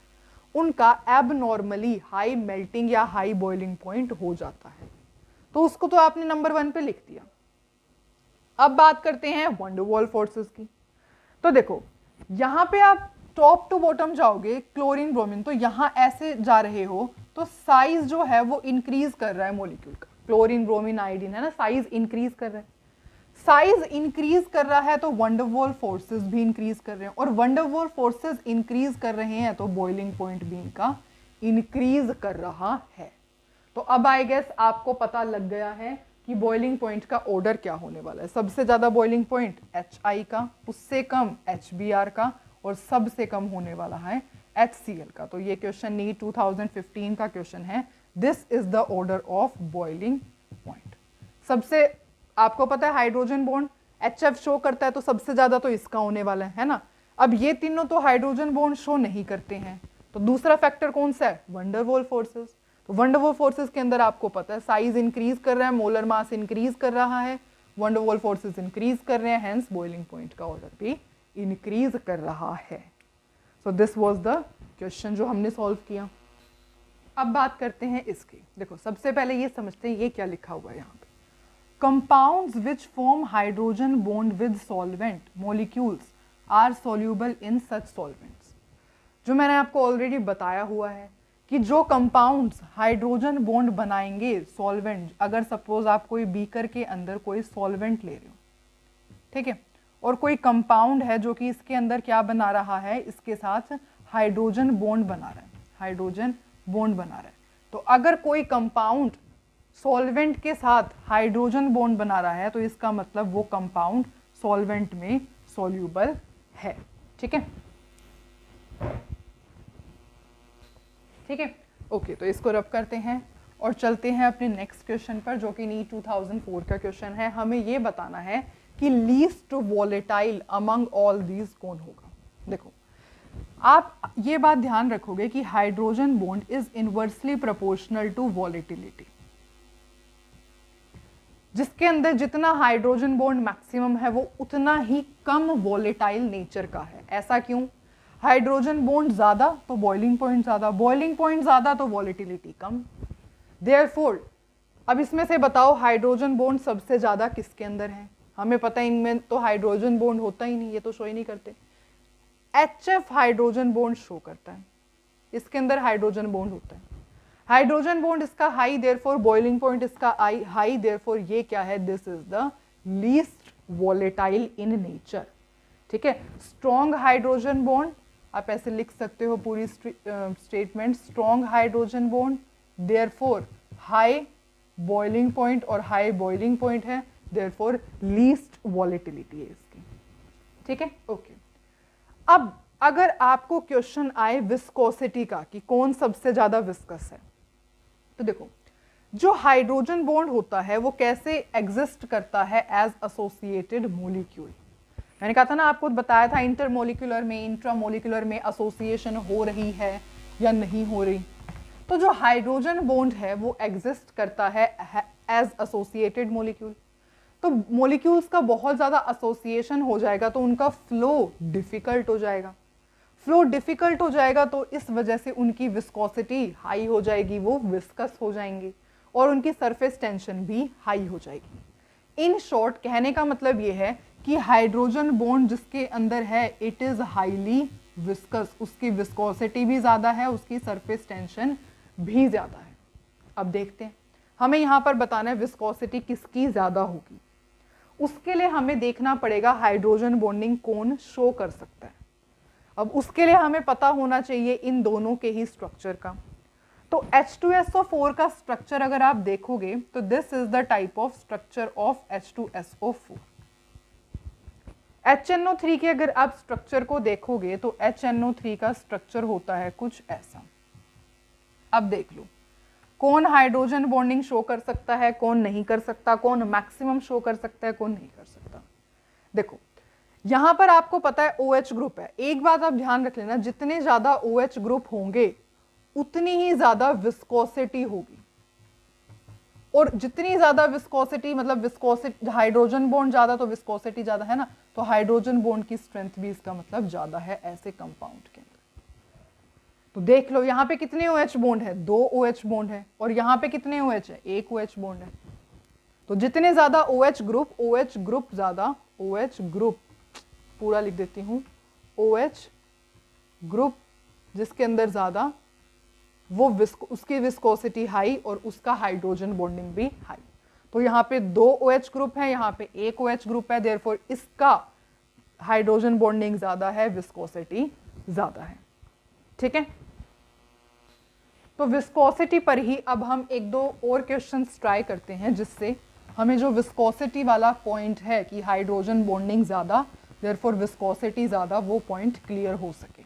उनका एबनॉर्मली हाई मेल्टिंग या हाई बॉइलिंग पॉइंट हो जाता है। तो उसको तो आपने नंबर 1 पे लिख दिया। अब बात करते हैं वंडरवॉल फोर्सेस की। तो देखो, यहां पे आप टॉप टू बॉटम जाओगे, क्लोरीन ब्रोमीन, तो यहां ऐसे जा रहे हो तो साइज जो है वो इंक्रीज कर रहा है मॉलिक्यूल का। क्लोरीन, ब्रोमीन, आयोडीन है ना, साइज इंक्रीज कर रहा है। साइज इंक्रीज कर रहा है तो वंडरवॉल फोर्सेस भी इंक्रीज कर रहे हैं, और वंडरवॉल फोर्सेस इंक्रीज कर रहे हैं तो बॉइलिंग पॉइंट भी इनका इंक्रीज कर रहा है। तो अब आई गेस आपको पता लग गया है कि बॉइलिंग पॉइंट का ऑर्डर क्या होने वाला है। सबसे ज्यादा बॉइलिंग पॉइंट HI का, उससे कम HBr का, और सबसे कम होने वाला है HCl का। तो ये क्वेश्चन नीट 2015 का क्वेश्चन है। This is the order of boiling point. सबसे आपको पता है हाइड्रोजन बॉन्ड HF शो करता है, तो सबसे ज्यादा तो इसका होने वाला है ना। अब ये तीनों तो हाइड्रोजन बॉन्ड शो नहीं करते हैं, तो दूसरा फैक्टर कौन सा है? Van der Waals forces. तो वंडरवॉल फोर्सेस के अंदर आपको पता है साइज इंक्रीज कर रहा है, मोलर मास इंक्रीज कर रहा है, वंडरवॉल फोर्सेस इंक्रीज कर रहे हैं, हेंस बॉइलिंग पॉइंट का ऑर्डर भी इंक्रीज कर रहा है। So this was the question जो हमने सॉल्व किया। अब बात करते हैं इसकी। देखो सबसे पहले ये समझते हैं ये क्या लिखा हुआ है यहाँ पे। Compounds which form hydrogen bond with solvent molecules are soluble in such solvents। जो मैंने आपको ऑलरेडी बताया हुआ है कि जो कंपाउंड्स हाइड्रोजन बॉन्ड बनाएंगे सॉल्वेंट, अगर सपोज आप कोई बीकर के अंदर कोई सॉल्वेंट ले रहे हो, ठीक है, और कोई कंपाउंड है जो कि इसके अंदर क्या बना रहा है, इसके साथ हाइड्रोजन बॉन्ड बना रहा है, हाइड्रोजन बॉन्ड बना रहा है। तो अगर कोई कंपाउंड सॉल्वेंट के साथ हाइड्रोजन बॉन्ड बना रहा है तो इसका मतलब वो कंपाउंड सॉल्वेंट में सॉल्यूबल है। ठीक है, ठीक है, ओके। तो इसको रब करते हैं और चलते हैं अपने नेक्स्ट क्वेश्चन पर, जो कि नीट 2004 का क्वेश्चन है। हमें ये बताना है कि least volatile among all these कौन होगा। देखो आप ये बात ध्यान रखोगे कि hydrogen bond is inversely proportional to volatility. जिसके अंदर जितना हाइड्रोजन बॉन्ड मैक्सिमम है वो उतना ही कम वॉलेटाइल नेचर का है। ऐसा क्यों? हाइड्रोजन बॉन्ड ज्यादा तो बॉइलिंग पॉइंट ज्यादा, बॉइलिंग पॉइंट ज्यादा तो वॉलेटिलिटी कम। देयरफॉर अब इसमें से बताओ हाइड्रोजन बॉन्ड सबसे ज्यादा किसके अंदर है? हमें पता है इनमें तो हाइड्रोजन बॉन्ड होता ही नहीं, ये तो शो ही नहीं करते। HF हाइड्रोजन बॉन्ड शो करता है, इसके अंदर हाइड्रोजन बॉन्ड होता है। हाइड्रोजन बॉन्ड इसका हाई, देयरफॉर बॉइलिंग पॉइंट इसका हाई, देयरफॉर ये क्या है? This is the least volatile in nature. ठीक है, स्ट्रॉन्ग हाइड्रोजन बॉन्ड आप ऐसे लिख सकते हो पूरी statement, strong hydrogen bond therefore high boiling point, और हाई बॉइलिंग पॉइंट है देयरफॉर लीस्ट वॉलेटिलिटी है इसकी। ठीक है, ओके। अब अगर आपको क्वेश्चन आए विस्कोसिटी का कि कौन सबसे ज्यादा विस्कस है, तो देखो जो हाइड्रोजन बॉन्ड होता है वो कैसे एग्जिस्ट करता है एज एसोसिएटेड मॉलिक्यूल। मैंने कहा था ना, आपको बताया था इंटरमोलिकुलर में, इंट्रामोलिकुलर में एसोसिएशन हो रही है या नहीं हो रही। तो जो हाइड्रोजन बॉन्ड है वो एग्जिस्ट करता है एज एसोसिएटेड मॉलिक्यूल। तो मॉलिक्यूल्स का बहुत ज्यादा एसोसिएशन हो जाएगा तो उनका फ्लो डिफिकल्ट हो जाएगा। फ्लो डिफिकल्ट हो जाएगा तो इस वजह से उनकी विस्कोसिटी हाई हो जाएगी, वो विस्कस हो जाएंगे, और उनकी सरफेस टेंशन भी हाई हो जाएगी। इन शॉर्ट कहने का मतलब ये है कि हाइड्रोजन बॉन्ड जिसके अंदर है इट इज हाईली विस्कस, उसकी विस्कोसिटी भी ज्यादा है, उसकी सरफेस टेंशन भी ज्यादा है। अब देखते हैं, हमें यहाँ पर बताना है विस्कोसिटी किसकी ज्यादा होगी। उसके लिए हमें देखना पड़ेगा हाइड्रोजन बॉन्डिंग कौन शो कर सकता है। अब उसके लिए हमें पता होना चाहिए इन दोनों के ही स्ट्रक्चर का। तो H2SO4 का स्ट्रक्चर अगर आप देखोगे तो this is the type of structure of H2SO4। HNO3 के अगर आप स्ट्रक्चर को देखोगे तो HNO3 का स्ट्रक्चर होता है कुछ ऐसा। अब देख लो कौन हाइड्रोजन बॉन्डिंग शो कर सकता है, कौन नहीं कर सकता, कौन मैक्सिमम शो कर सकता है, कौन नहीं कर सकता। देखो यहां पर आपको पता है OH ग्रुप है। एक बात आप ध्यान रख लेना, जितने ज्यादा OH ग्रुप होंगे उतनी ही ज्यादा विस्कोसिटी होगी, और जितनी ज्यादा विस्कोसिटी मतलब विस्कोसिटी, हाइड्रोजन बॉन्ड ज्यादा तो विस्कोसिटी ज्यादा है ना, तो हाइड्रोजन बॉन्ड की स्ट्रेंथ भी इसका मतलब ज्यादा है ऐसे कंपाउंड के अंदर। तो देख लो यहाँ पे कितने OH बॉन्ड है? 2 OH बॉन्ड है, और यहाँ पे कितने OH है? 1 OH बॉन्ड है। तो जितने ज्यादा OH ग्रुप ज्यादा, OH ग्रुप पूरा लिख देती हूं, OH ग्रुप जिसके अंदर ज्यादा वो उसकी विस्कोसिटी हाई और उसका हाइड्रोजन बॉन्डिंग भी हाई। तो यहाँ पे 2 OH ग्रुप है, यहाँ पे 1 OH ग्रुप है, देयरफॉर इसका हाइड्रोजन बॉन्डिंग ज्यादा है, विस्कोसिटी ज्यादा है। ठीक है, तो विस्कोसिटी पर ही अब हम 1-2 और क्वेश्चंस ट्राई करते हैं जिससे हमें जो विस्कोसिटी वाला पॉइंट है कि हाइड्रोजन बॉन्डिंग ज्यादा देयरफॉर विस्कोसिटी ज्यादा, वो पॉइंट क्लियर हो सके।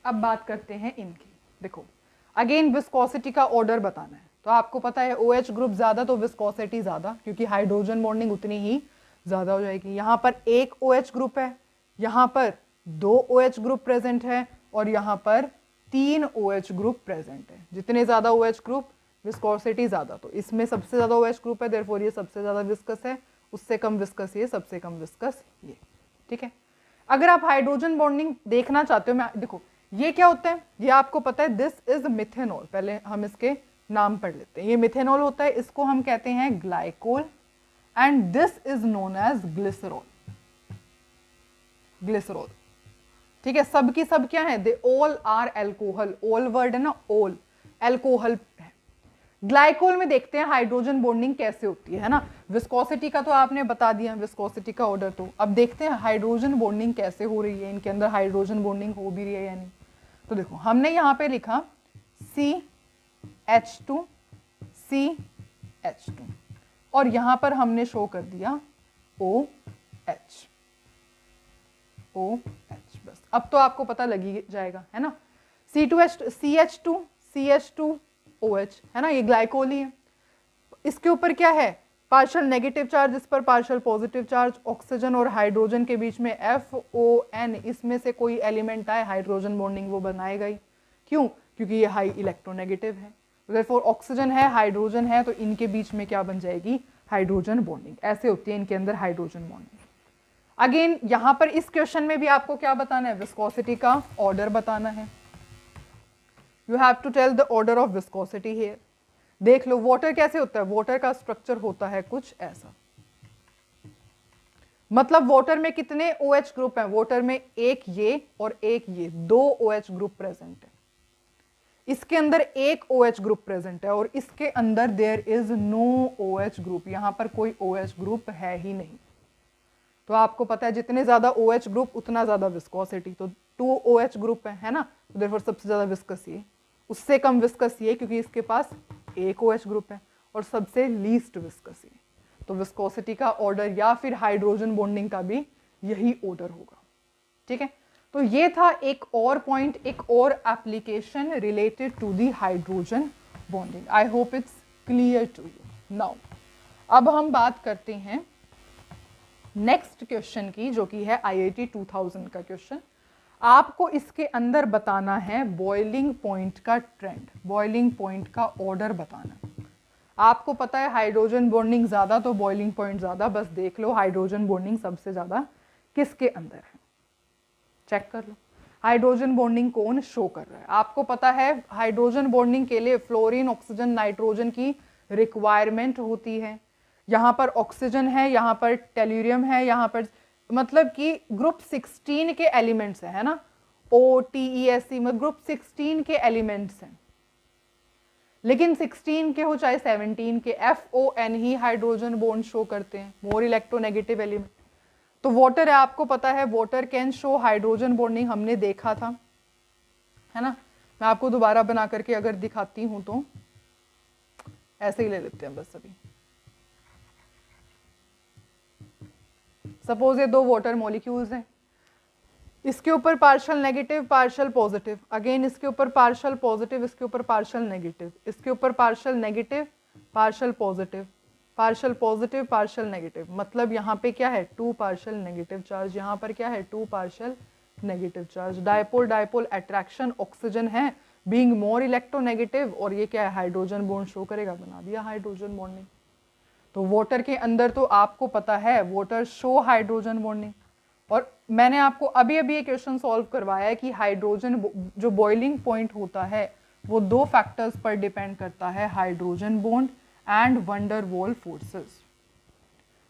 अब बात करते हैं इनकी। देखो अगेन विस्कोसिटी का ऑर्डर बताना है, तो आपको पता है OH ग्रुप ज्यादा तो विस्कोसिटी ज्यादा, क्योंकि हाइड्रोजन बॉन्डिंग उतनी ही ज्यादा हो जाएगी। यहाँ पर 1 OH ग्रुप है, यहाँ पर 2 OH ग्रुप प्रेजेंट है और यहाँ पर 3 OH ग्रुप प्रेजेंट है। जितने ज्यादा OH ग्रुप विस्कोसिटी ज्यादा, तो इसमें सबसे ज्यादा OH ग्रुप है, देयरफॉर ये सबसे ज्यादा विस्कस है, उससे कम विस्कस ये, सबसे कम विस्कस ये। ठीक है, अगर आप हाइड्रोजन बॉन्डिंग देखना चाहते हो, मैं देखो ये क्या होता है, ये आपको पता है, दिस इज मिथेनॉल। पहले हम इसके नाम पढ़ लेते हैं। ये मिथेनॉल होता है, इसको हम कहते हैं glycol, and this is known as glycerol. Glycerol, ठीक है, सब की सब क्या है, they all are alcohol. All word है ना, ऑल एल्कोहल है। ग्लाइकोल में देखते हैं हाइड्रोजन बॉन्डिंग कैसे होती है ना। विस्कोसिटी का तो आपने बता दिया, विस्कोसिटी का ऑर्डर। तो अब देखते हैं हाइड्रोजन बॉन्डिंग कैसे हो रही है, इनके अंदर हाइड्रोजन बॉन्डिंग हो भी रही है या नहीं। तो देखो हमने यहाँ पे लिखा CH2 CH2 और यहाँ पर हमने शो कर दिया OH। बस अब तो आपको पता लग ही जाएगा, है ना। CH2OH है ना, ये ग्लाइकोल ही है। इसके ऊपर क्या है, पार्शियल नेगेटिव चार्ज, इस पर पार्शियल पॉजिटिव चार्ज। ऑक्सीजन और हाइड्रोजन के बीच में FON, इसमें से कोई एलिमेंट आए, हाइड्रोजन बॉन्डिंग वो बनाएगा ही। क्यों, क्योंकि ये हाई इलेक्ट्रोनेगेटिव है। देयरफॉर ऑक्सीजन है, हाइड्रोजन है, तो इनके बीच में क्या बन जाएगी, हाइड्रोजन बॉन्डिंग। ऐसे होती है इनके अंदर हाइड्रोजन बॉन्डिंग। अगेन यहाँ पर इस क्वेश्चन में भी आपको क्या बताना है, विस्कोसिटी का ऑर्डर बताना है। You have to tell the order of viscosity here. देख लो वाटर कैसे होता है, वाटर का स्ट्रक्चर होता है कुछ ऐसा। मतलब वाटर में कितने OH ग्रुप हैं, वाटर में एक ये और एक ये, 2 OH ग्रुप प्रेजेंट है। इसके अंदर एक OH ग्रुप प्रेजेंट है और इसके अंदर there is no OH group, यहां पर कोई OH ग्रुप है ही नहीं। तो आपको पता है जितने ज्यादा OH ग्रुप उतना ज्यादा विस्कोसिटी। तो 2 OH ग्रुप है ना, तो देयरफॉर सबसे ज्यादा विस्कस ये, उससे कम विस्कस ये, क्योंकि इसके पास एक OH ग्रुप है, और सबसे लीस्ट विस्कस ये। तो विस्कोसिटी का ऑर्डर या फिर हाइड्रोजन बॉन्डिंग का भी यही ऑर्डर होगा। ठीक है, तो ये था एक और पॉइंट, एक और application related to the hydrogen bonding. I hope it's clear to you now. अब हम बात करते हैं नेक्स्ट क्वेश्चन की, जो कि है IIT 2000 का क्वेश्चन। आपको इसके अंदर बताना है बॉइलिंग पॉइंट का ट्रेंड, बॉइलिंग पॉइंट का ऑर्डर बताना। आपको पता है हाइड्रोजन बॉन्डिंग ज्यादा तो बॉइलिंग पॉइंट ज्यादा। बस देख लो हाइड्रोजन बॉन्डिंग सबसे ज्यादा किसके अंदर है, चेक कर लो हाइड्रोजन बॉन्डिंग कौन शो कर रहा है। आपको पता है हाइड्रोजन बॉन्डिंग के लिए फ्लोरीन, ऑक्सीजन, नाइट्रोजन की रिक्वायरमेंट होती है। यहाँ पर ऑक्सीजन है, यहाँ पर टेल्यूरियम है, यहाँ पर मतलब कि ग्रुप 16 के एलिमेंट्स है ना, OTESC मतलब ग्रुप 16 के एलिमेंट्स हैं। लेकिन 16 के हो चाहे 17 के, FON ही हाइड्रोजन बॉन्ड शो करते हैं, मोर इलेक्ट्रोनेगेटिव एलिमेंट। तो वाटर है, आपको पता है water can show hydrogen bonding, हमने देखा था, है ना। मैं आपको दोबारा बना करके अगर दिखाती हूं तो ऐसे ही ले लेते हैं बस। अभी सपोज ये 2 वाटर मॉलिक्यूल्स हैं, इसके ऊपर partial negative partial positive, again इसके ऊपर पार्शियल पॉजिटिव, इसके ऊपर पार्शियल नेगेटिव, इसके ऊपर partial negative partial positive, partial positive partial negative. मतलब यहाँ पे क्या है, 2 पार्शियल नेगेटिव चार्ज, यहाँ पर क्या है 2 partial negative charge. Dipole dipole attraction, oxygen है बीइंग मोर इलेक्ट्रोनेगेटिव, और ये क्या है हाइड्रोजन बॉन्ड शो करेगा, बना दिया हाइड्रोजन बॉन्डिंग। तो वाटर के अंदर तो आपको पता है वाटर शो हाइड्रोजन बॉन्डिंग। और मैंने आपको अभी अभी ये क्वेश्चन सॉल्व करवाया है कि हाइड्रोजन जो बॉइलिंग पॉइंट होता है वो 2 फैक्टर्स पर डिपेंड करता है, hydrogen bond and wonder wall forces.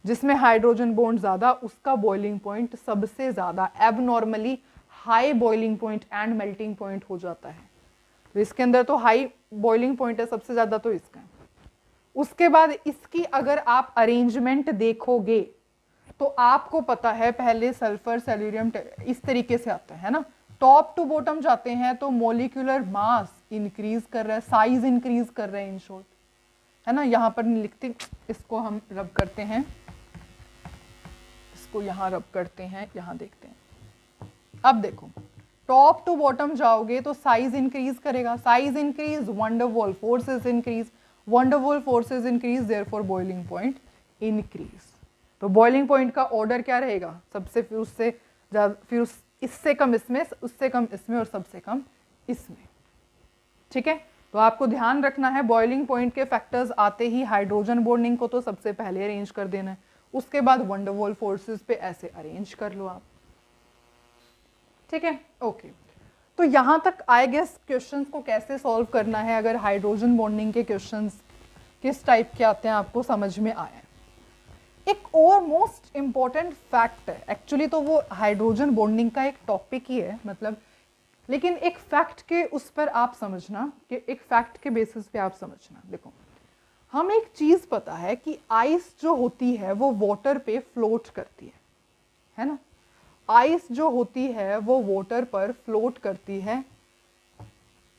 जिसमें हाइड्रोजन बॉन्ड ज्यादा, उसका बॉइलिंग पॉइंट सबसे ज्यादा abnormally high boiling point and melting point हो जाता है। तो इसके अंदर तो हाई बॉइलिंग पॉइंट है सबसे ज़्यादा, तो इसका है। उसके बाद इसकी अगर आप अरेंजमेंट देखोगे तो आपको पता है पहले सल्फर सेल्यूरियम इस तरीके से आता है ना, टॉप टू बॉटम जाते हैं तो मॉलिक्यूलर मास इंक्रीज कर रहा है, साइज इंक्रीज कर रहे हैं इन शॉर्ट, है ना। यहाँ पर नहीं लिखते, इसको हम रब करते हैं, इसको यहाँ रब करते हैं, यहाँ देखते हैं। अब देखो टॉप टू बॉटम जाओगे तो साइज इंक्रीज करेगा, size increase wonder wall forces increase, wonder wall forces increase, therefore boiling point increase. तो बॉइलिंग पॉइंट का ऑर्डर क्या रहेगा, सबसे फिर उससे ज्यादा, फिर इससे कम इसमें, उससे कम इसमें और सबसे कम इसमें। ठीक है, तो आपको ध्यान रखना है बॉइलिंग पॉइंट के फैक्टर्स आते ही हाइड्रोजन बॉन्डिंग को तो सबसे पहले अरेंज कर देना है, उसके बाद वंडर वॉल फोर्सेस पे ऐसे अरेंज कर लो आप। ठीक है, ओके। तो यहां तक आई गेस क्वेश्चंस को कैसे सॉल्व करना है, अगर हाइड्रोजन बॉन्डिंग के क्वेश्चंस किस टाइप के आते हैं आपको समझ में आया है। एक और मोस्ट इंपॉर्टेंट फैक्ट है, एक्चुअली तो वो हाइड्रोजन बॉन्डिंग का एक टॉपिक ही है मतलब, लेकिन एक फैक्ट के उस पर आप समझना, कि एक फैक्ट के बेसिस पे आप समझना। देखो हम एक चीज पता है कि आइस जो होती है वो वाटर पे फ्लोट करती है ना। आइस जो होती है वो वाटर पर फ्लोट करती है,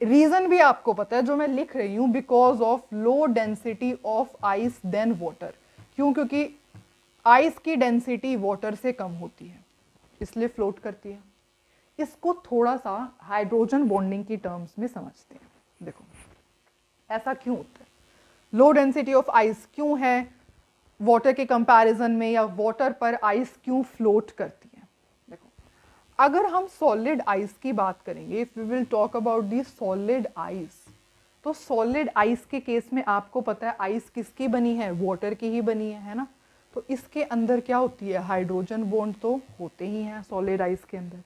रीजन भी आपको पता है जो मैं लिख रही हूं, because of low density of ice than water. क्यों? क्योंकि आइस की डेंसिटी वाटर से कम होती है, इसलिए फ्लोट करती है। इसको थोड़ा सा हाइड्रोजन बॉन्डिंग की टर्म्स में समझते हैं। देखो ऐसा क्यों होता है, लो डेंसिटी ऑफ आइस क्यों है वाटर के कंपैरिजन में, या वाटर पर आइस क्यों फ्लोट करती है। देखो अगर हम सॉलिड आइस की बात करेंगे, if we will talk about the solid ice, तो सॉलिड आइस के केस में आपको पता है आइस किसकी बनी है, वाटर की ही बनी है ना। तो इसके अंदर क्या होती है, हाइड्रोजन बॉन्ड तो होते ही हैं सॉलिड आइस के अंदर।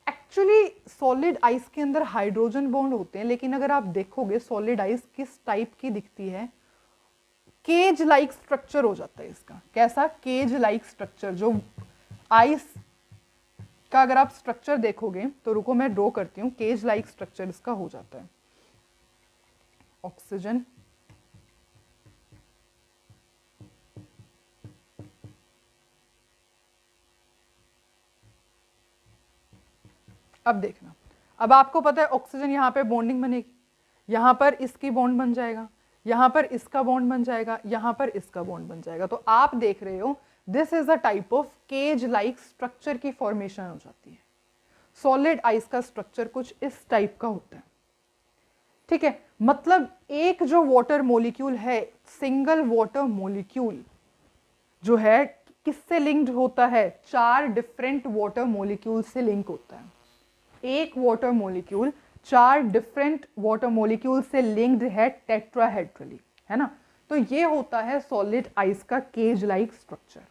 एक्चुअली सॉलिड आइस के अंदर हाइड्रोजन बॉन्ड होते हैं, लेकिन अगर आप देखोगे सॉलिड आइस किस टाइप की दिखती है, केज लाइक स्ट्रक्चर हो जाता है इसका। कैसा? Cage like structure. जो आइस का अगर आप स्ट्रक्चर देखोगे तो रुको मैं ड्रॉ करती हूँ, केज लाइक स्ट्रक्चर इसका हो जाता है। ऑक्सीजन, अब देखना, अब आपको पता है ऑक्सीजन यहाँ पे बॉन्डिंग बनेगी, यहाँ पर इसकी बॉन्ड बन जाएगा, यहाँ पर इसका बॉन्ड बन जाएगा, यहाँ पर इसका बॉन्ड बन जाएगा। तो आप देख रहे हो this is a type of cage like structure की फॉर्मेशन हो जाती है। सॉलिड आइस का स्ट्रक्चर कुछ इस टाइप का होता है। ठीक है, मतलब एक जो वाटर मॉलिक्यूल है, सिंगल वाटर मॉलिक्यूल जो है किससे लिंक्ड होता है, 4 डिफरेंट वाटर मॉलिक्यूल से लिंक होता है। एक water molecule 4 different water molecule से लिंक्ड है टेट्राहेड्रली, है ना। तो ये होता है सॉलिड आइस का केज लाइक स्ट्रक्चर।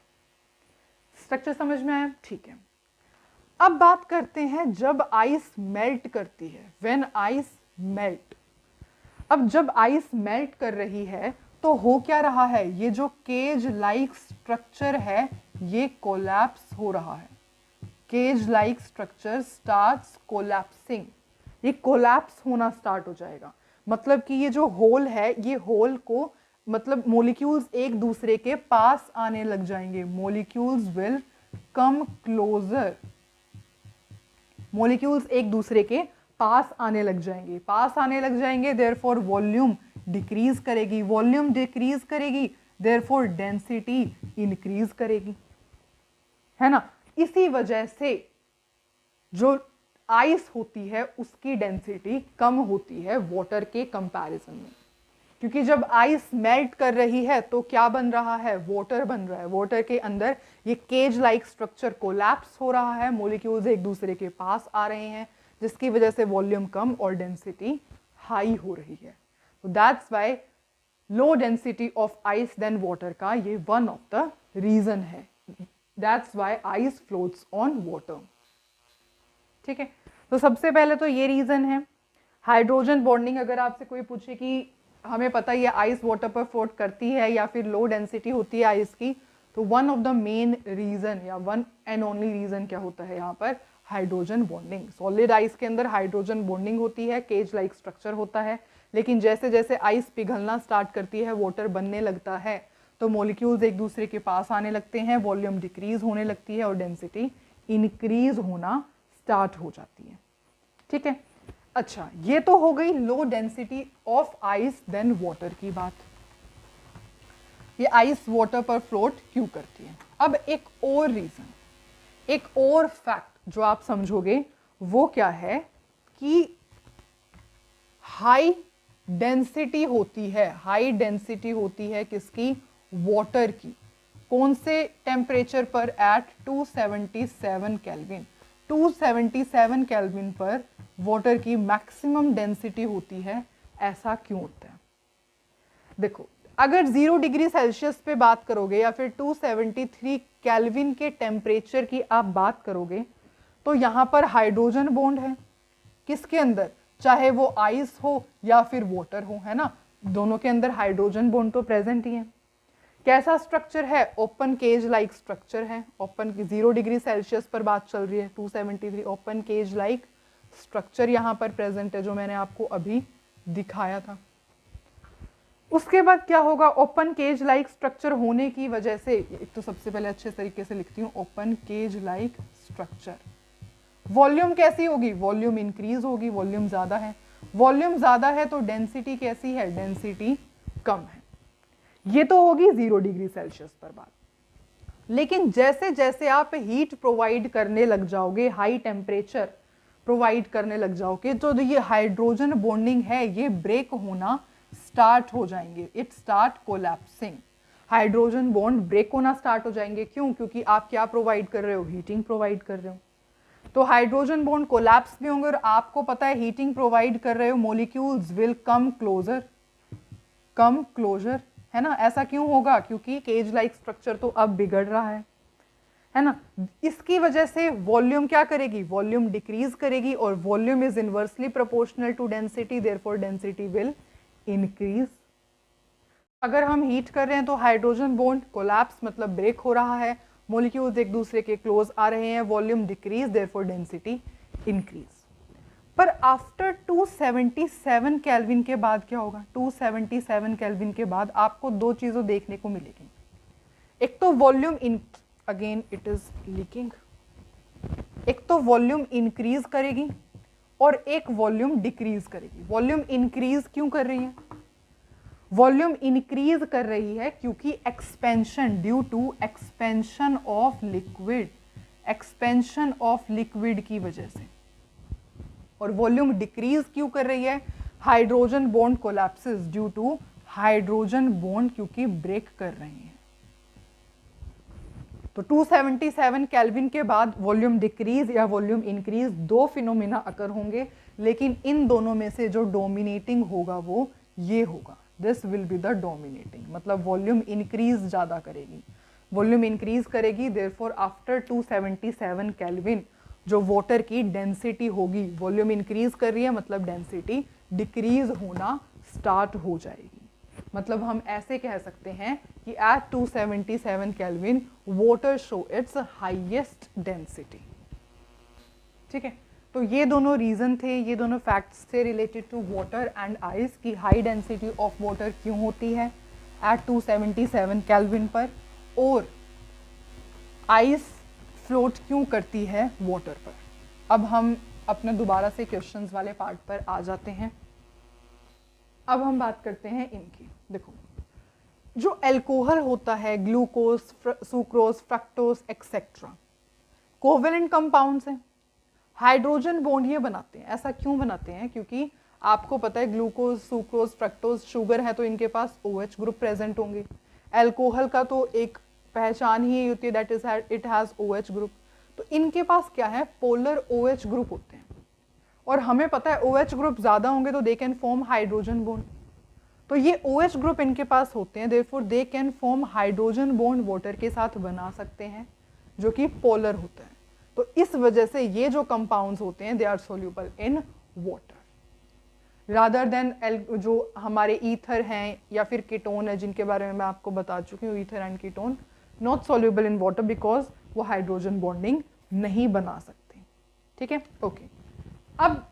स्ट्रक्चर समझ में आया? ठीक है, अब बात करते हैं जब आइस मेल्ट करती है, व्हेन आइस मेल्ट। अब जब आइस मेल्ट कर रही है तो हो क्या रहा है, ये जो केज लाइक स्ट्रक्चर है ये कोलैप्स हो रहा है। Cage like structure starts collapsing, ये कोलैप्स होना स्टार्ट हो जाएगा। मतलब कि ये जो होल है, ये होल को मतलब मॉलिक्यूल्स एक दूसरे के पास आने लग जाएंगे। Molecules will come closer, molecules एक दूसरे के पास आने लग जाएंगे, पास आने लग जाएंगे, देयरफॉर वॉल्यूम डिक्रीज करेगी, वॉल्यूम डिक्रीज करेगी, देयरफॉर डेंसिटी इंक्रीज करेगी, है ना। इसी वजह से जो आइस होती है उसकी डेंसिटी कम होती है वाटर के कंपैरिजन में, क्योंकि जब आइस मेल्ट कर रही है तो क्या बन रहा है, वाटर बन रहा है। वाटर के अंदर ये केज लाइक स्ट्रक्चर कोलैप्स हो रहा है, मॉलिक्यूल्स एक दूसरे के पास आ रहे हैं, जिसकी वजह से वॉल्यूम कम और डेंसिटी हाई हो रही है। तो that's why low density of ice than water का ये वन ऑफ द रीजन है। That's why ice floats on water. ठीक है, तो सबसे पहले तो ये रीजन है। हाइड्रोजन बॉन्डिंग अगर आपसे कोई पूछे कि हमें पता है आइस वाटर पर फ्लोट करती है या फिर लो डेंसिटी होती है आइस की, तो one of the main reason या वन एंड ओनली रीजन क्या होता है यहाँ पर, हाइड्रोजन बॉन्डिंग। सॉलिड आइस के अंदर हाइड्रोजन बॉन्डिंग होती है, केज लाइक स्ट्रक्चर होता है, लेकिन जैसे जैसे आइस पिघलना स्टार्ट करती है, वाटर बनने लगता है, तो मॉलिक्यूल्स एक दूसरे के पास आने लगते हैं, वॉल्यूम डिक्रीज होने लगती है और डेंसिटी इंक्रीज होना स्टार्ट हो जाती है। ठीक है, अच्छा ये तो हो गई low density of ice than water की बात। ये आइस वाटर पर फ्लोट क्यों करती है। अब एक और रीजन, एक और फैक्ट जो आप समझोगे वो क्या है कि हाई डेंसिटी होती है, हाई डेंसिटी होती है किसकी, वाटर की। कौन से टेम्परेचर पर, एट 277 केल्विन। 277 केल्विन पर वाटर की मैक्सिमम डेंसिटी होती है। ऐसा क्यों होता है? देखो, अगर 0 डिग्री सेल्सियस पे बात करोगे या फिर 273 केल्विन के टेम्परेचर की आप बात करोगे, तो यहां पर हाइड्रोजन बॉन्ड है किसके अंदर, चाहे वो आइस हो या फिर वाटर हो, है ना, दोनों के अंदर हाइड्रोजन बॉन्ड तो प्रेजेंट ही है। कैसा स्ट्रक्चर है, ओपन केज लाइक स्ट्रक्चर है। ओपन 0 डिग्री सेल्सियस पर बात चल रही है, 273 ओपन केज लाइक स्ट्रक्चर यहां पर प्रेजेंट है, जो मैंने आपको अभी दिखाया था। उसके बाद क्या होगा, ओपन केज लाइक स्ट्रक्चर होने की वजह से, एक तो सबसे पहले अच्छे तरीके से लिखती हूं, open cage like structure, volume कैसी होगी, वॉल्यूम इंक्रीज होगी, वॉल्यूम ज्यादा है। वॉल्यूम ज्यादा है तो डेंसिटी कैसी है, डेंसिटी कम है। ये तो होगी 0 डिग्री सेल्सियस पर बात। लेकिन जैसे जैसे आप हीट प्रोवाइड करने लग जाओगे, हाई टेम्परेचर प्रोवाइड करने लग जाओगे, तो ये हाइड्रोजन बॉन्डिंग है ये ब्रेक होना स्टार्ट हो जाएंगे, it start collapsing. Hydrogen bond break होना स्टार्ट हो जाएंगे। क्यों? क्योंकि आप क्या प्रोवाइड कर रहे हो, हीटिंग प्रोवाइड कर रहे हो। तो हाइड्रोजन बॉन्ड कोलैप्स भी होंगे और आपको पता है हीटिंग प्रोवाइड कर रहे हो, molecules will come closer, come closer, है ना। ऐसा क्यों होगा? क्योंकि केज लाइक स्ट्रक्चर तो अब बिगड़ रहा है ना। इसकी वजह से वॉल्यूम क्या करेगी, वॉल्यूम डिक्रीज करेगी, और volume is inversely proportional to density, therefore density will increase. अगर हम हीट कर रहे हैं तो हाइड्रोजन बॉन्ड कोलैप्स मतलब ब्रेक हो रहा है, मॉलिक्यूल्स एक दूसरे के क्लोज आ रहे हैं, volume decrease, therefore density increase. पर आफ्टर 277 केल्विन के बाद क्या होगा, 277 केल्विन के बाद आपको दो चीजें देखने को मिलेगी। एक तो volume again it is leaking, एक तो वॉल्यूम इंक्रीज करेगी और एक वॉल्यूम डिक्रीज करेगी। वॉल्यूम इंक्रीज क्यों कर रही है? वॉल्यूम इंक्रीज कर रही है क्योंकि expansion, due to expansion of liquid, expansion of liquid की वजह से। और वॉल्यूम डिक्रीज क्यों कर रही है? Hydrogen bond collapses due to hydrogen bond क्योंकि ब्रेक कर रहे हैं। तो 277 केल्विन के बाद वॉल्यूम डिक्रीज या वॉल्यूम इंक्रीज, दो फिनोमिना अकर होंगे, लेकिन इन दोनों में से जो डोमिनेटिंग होगा वो ये होगा, this will be the dominating, मतलब वॉल्यूम इंक्रीज ज्यादा करेगी, वॉल्यूम इंक्रीज करेगी। देयरफॉर आफ्टर 277 केल्विन जो वाटर की डेंसिटी होगी, वॉल्यूम इंक्रीज कर रही है मतलब डेंसिटी डिक्रीज होना स्टार्ट हो जाएगी। मतलब हम ऐसे कह सकते हैं कि at 277 kelvin water show its highest density. ठीक है, तो ये दोनों रीजन थे, ये दोनों फैक्ट्स थे related to water and ice की हाई डेंसिटी ऑफ वाटर क्यों होती है एट 277 केल्विन पर, और आइस फ्लोट क्यों करती है वाटर पर। अब हम अपने दोबारा से क्वेश्चंस वाले पार्ट पर आ जाते हैं। अब हम बात करते हैं इनकी। देखो, जो अल्कोहल होता है, glucose, sucrose, fructose etcetera, covalent compounds हैं, हाइड्रोजन बॉन्ड ये बनाते हैं। ऐसा क्यों बनाते हैं? क्योंकि आपको पता है ग्लूकोज, सुक्रोज, फ्रक्टोज शुगर है तो इनके पास OH ग्रुप प्रेजेंट होंगे। अल्कोहल का तो एक पहचान ही होती है, that is it has OH group. तो इनके पास क्या है, पोलर OH ग्रुप होते हैं, और हमें पता है OH ग्रुप ज्यादा होंगे तो they can form hydrogen bond. तो ये OH ग्रुप इनके पास होते हैं, therefore they can form hydrogen bond water के साथ बना सकते हैं जो कि पोलर होता है। तो इस वजह से ये जो कंपाउंड्स होते हैं they are soluble in water rather than जो हमारे ईथर हैं या फिर कीटोन है, जिनके बारे में मैं आपको बता चुकी हूँ, ether and ketone not soluble in water because वो हाइड्रोजन बॉन्डिंग नहीं बना सकते। ठीक है, ओके। अब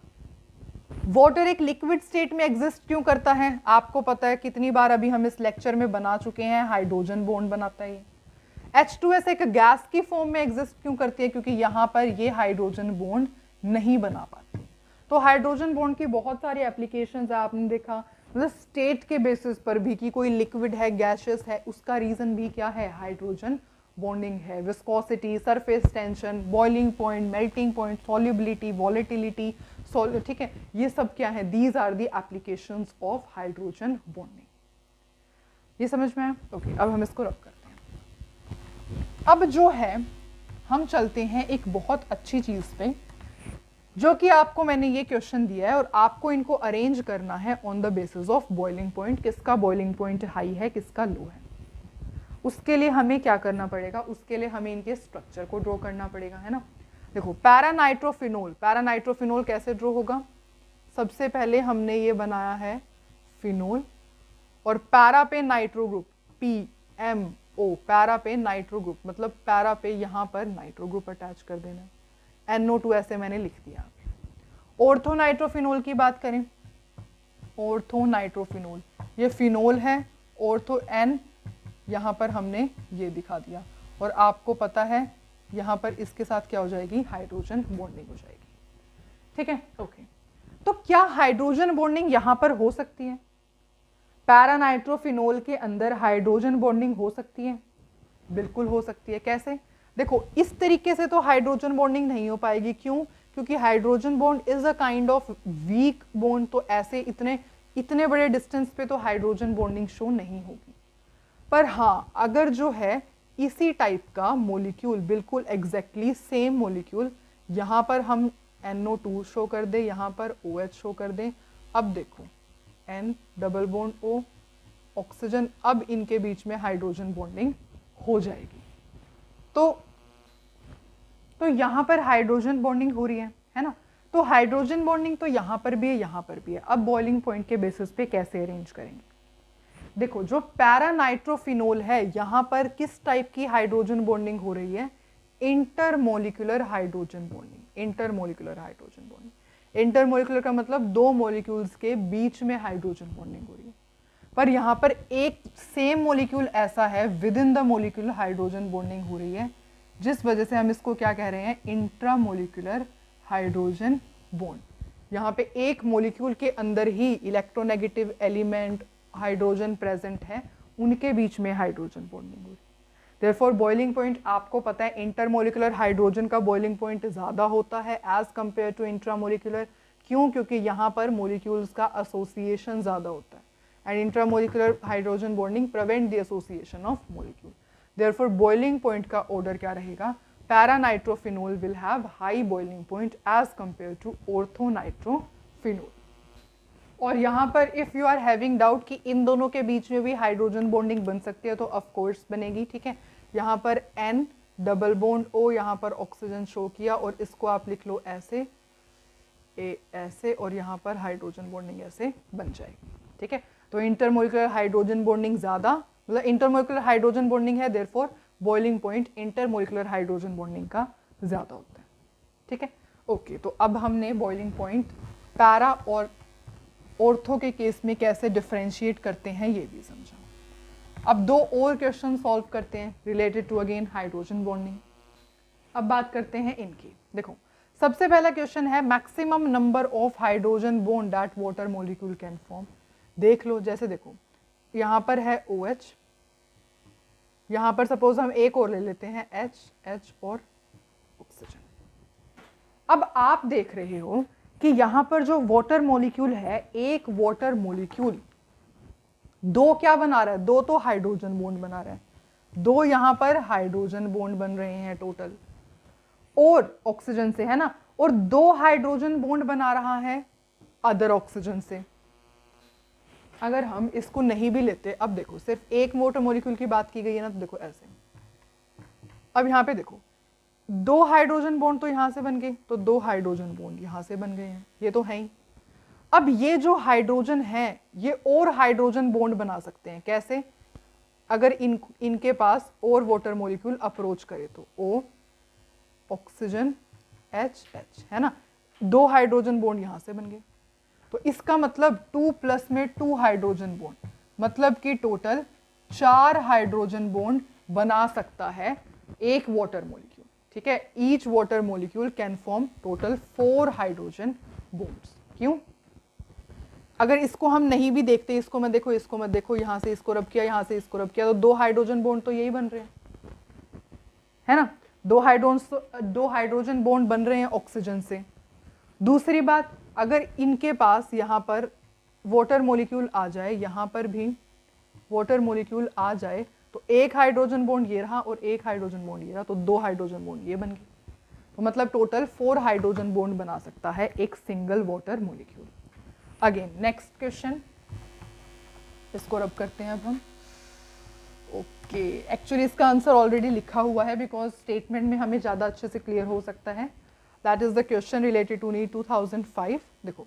वाटर एक लिक्विड स्टेट में एग्जिस्ट क्यों करता है? आपको पता है कितनी बार अभी हम इस लेक्चर में बना चुके हैं, हाइड्रोजन बॉन्ड बनाता है ये। H2S एक गैस की फॉर्म में एग्जिस्ट क्यों करती है? क्योंकि यहाँ पर ये हाइड्रोजन बॉन्ड नहीं बना पाती। तो हाइड्रोजन बॉन्ड की बहुत सारी एप्लीकेशंस है, आपने देखा, मतलब स्टेट के बेसिस पर भी कि कोई लिक्विड है, गैसियस है, उसका रीजन भी क्या है? हाइड्रोजन बॉन्डिंग है। Viscosity, surface tension, boiling point, melting point, solubility, volatility, ठीक है, ये सब क्या है? These are the applications of hydrogen bonding. ये समझ में आया? ओके, अब हम इसको रब करते हैं। अब जो है हम चलते हैं एक बहुत अच्छी चीज पे, जो कि आपको मैंने ये क्वेश्चन दिया है और आपको इनको अरेंज करना है on the basis of boiling point. किसका बॉइलिंग पॉइंट हाई है, किसका लो है। उसके लिए हमें क्या करना पड़ेगा? उसके लिए हमें इनके स्ट्रक्चर को ड्रॉ करना पड़ेगा, है ना। देखो, पैरानाइट्रोफिनोल, पैरानाइट्रोफिनोल कैसे ड्रॉ होगा? सबसे पहले हमने ये बनाया है फिनोल, और पैरा पे नाइट्रो ग्रुप, PMO, पैरा पे नाइट्रो ग्रुप, मतलब पैरा पे यहाँ पर नाइट्रो ग्रुप अटैच कर देना, NO2 ऐसे मैंने लिख दिया। ऑर्थोनाइट्रोफिनोल की बात करें, ऑर्थोनाइट्रोफिनोल, ये फिनोल है, ऑर्थो N यहाँ पर हमने ये दिखा दिया, और आपको पता है यहाँ पर इसके साथ क्या हो जाएगी? हाइड्रोजन बॉन्डिंग हो जाएगी, ठीक है, ओके। तो क्या हाइड्रोजन बॉन्डिंग यहाँ पर हो सकती है? पैरानाइट्रोफिनोल के अंदर हाइड्रोजन बॉन्डिंग हो सकती है, बिल्कुल हो सकती है। कैसे? देखो, इस तरीके से तो हाइड्रोजन बॉन्डिंग नहीं हो पाएगी। क्यों? क्योंकि hydrogen bond is a kind of weak bond, तो ऐसे इतने बड़े डिस्टेंस पे तो हाइड्रोजन बॉन्डिंग शो नहीं होगी। पर हाँ, अगर जो है इसी टाइप का मोलिक्यूल, बिल्कुल एग्जैक्टली सेम मोलिक्यूल, यहाँ पर हम NO2 शो कर दे, यहाँ पर OH शो कर दें, अब देखो N double bond O, oxygen, अब इनके बीच में हाइड्रोजन बॉन्डिंग हो जाएगी। तो यहाँ पर हाइड्रोजन बॉन्डिंग हो रही है ना। तो हाइड्रोजन बॉन्डिंग तो यहाँ पर भी है, यहाँ पर भी है। अब बॉइलिंग पॉइंट के बेसिस पे कैसे अरेंज करेंगे? देखो, जो पैरानाइट्रोफिनोल है, यहाँ पर किस टाइप की हाइड्रोजन बॉन्डिंग हो रही है? Intermolecular hydrogen bonding, intermolecular hydrogen bonding. Intermolecular का मतलब दो मॉलिक्यूल्स के बीच में हाइड्रोजन बॉन्डिंग हो रही है। पर यहाँ पर एक सेम मॉलिक्यूल ऐसा है, with in the molecule hydrogen bonding हो रही है, जिस वजह से हम इसको क्या कह रहे हैं? Intramolecular hydrogen bond. यहाँ पे एक मॉलिक्यूल के अंदर ही इलेक्ट्रोनेगेटिव एलिमेंट हाइड्रोजन प्रेजेंट है, उनके बीच में हाइड्रोजन बॉन्डिंग हुई। देयरफॉर बॉइलिंग पॉइंट आपको पता है, इंटरमोलिकुलर हाइड्रोजन का बॉइलिंग पॉइंट ज़्यादा होता है एज कंपेयर टू इंट्रामोलिकुलर। क्यों? क्योंकि यहाँ पर मॉलिक्यूल्स का एसोसिएशन ज़्यादा होता है, and intramolecular hydrogen bonding prevent the association of molecule. Therefore boiling point का ऑर्डर क्या रहेगा? Paranitrophenol will have high boiling point as compare to orthonitrophenol. और यहाँ पर if you are having doubt कि इन दोनों के बीच में भी हाइड्रोजन बॉन्डिंग बन सकती है, तो ऑफ कोर्स बनेगी, ठीक है। यहाँ पर N डबल बॉन्ड O, यहाँ पर ऑक्सीजन शो किया, और इसको आप लिख लो ऐसे, A ऐसे, और यहाँ पर हाइड्रोजन बॉन्डिंग ऐसे बन जाएगी, ठीक है। तो इंटरमोलिकुलर हाइड्रोजन बॉन्डिंग ज़्यादा, मतलब इंटरमोलिकुलर हाइड्रोजन बॉन्डिंग है, therefore boiling point intermolecular hydrogen bonding का ज़्यादा होता है, ठीक है, ओके। तो अब हमने बॉइलिंग पॉइंट पैरा और ऑर्थो के केस में कैसे डिफरेंशिएट करते हैं ये भी समझा। अब दो और क्वेश्चन सॉल्व करते हैं related to again hydrogen bonding. अब बात करते हैं इनकी। देखो, सबसे पहला क्वेश्चन है maximum number of hydrogen bond that water molecule can form. देख लो, जैसे देखो यहाँ पर है OH, यहाँ पर सपोज हम एक और ले लेते हैं H और ऑक्सीजन। अब आप देख रहे हो कि यहाँ पर जो वाटर मॉलिक्यूल है, एक वाटर मॉलिक्यूल दो क्या बना रहा है? दो तो हाइड्रोजन बॉन्ड बना रहा है, दो यहाँ पर हाइड्रोजन बॉन्ड बन रहे हैं टोटल, और ऑक्सीजन से, है ना, और दो हाइड्रोजन बॉन्ड बना रहा है अदर ऑक्सीजन से। अगर हम इसको नहीं भी लेते, अब देखो सिर्फ एक वाटर मॉलिक्यूल की बात की गई है ना, तो देखो ऐसे। अब यहाँ पे देखो, दो हाइड्रोजन बॉन्ड तो यहाँ से बन गए, तो दो हाइड्रोजन बॉन्ड यहाँ से बन गए हैं, ये तो है ही। अब ये जो हाइड्रोजन है, ये और हाइड्रोजन बॉन्ड बना सकते हैं। कैसे? अगर इनके पास और वाटर मॉलिक्यूल अप्रोच करे, तो O ऑक्सीजन एच एच, है ना, 2 हाइड्रोजन बॉन्ड यहाँ से बन गए। तो इसका मतलब 2 प्लस में 2 हाइड्रोजन बॉन्ड, मतलब कि टोटल 4 हाइड्रोजन बॉन्ड बना सकता है एक वाटर मॉलिक्यूल। ठीक है, each water molecule can form total 4 hydrogen bonds. क्यों? अगर इसको हम नहीं भी देखते, इसको मत देखो, इसको मत देखो, यहाँ से इसको रब किया, यहाँ से इसको रब किया, तो 2 हाइड्रोजन बॉन्ड तो यही बन रहे हैं, है ना, 2 हाइड्रोजन बॉन्ड बन रहे हैं ऑक्सीजन से। दूसरी बात, अगर इनके पास यहाँ पर वाटर मॉलिक्यूल आ जाए, यहाँ पर भी वाटर मॉलिक्यूल आ जाए, तो 1 हाइड्रोजन बॉन्ड ये रहा और 1 हाइड्रोजन बॉन्ड ये रहा, तो 2 हाइड्रोजन बॉन्ड ये बन गए। तो मतलब टोटल 4 हाइड्रोजन बॉन्ड बना सकता है एक single water molecule. Again next question, इसको रब करते हैं अब हम। ओके, एक्चुअली इसका आंसर ऑलरेडी लिखा हुआ है, बिकॉज स्टेटमेंट में हमें ज़्यादा अच्छे से क्लियर हो सकता है। That is the question related to NEET 2005। देखो,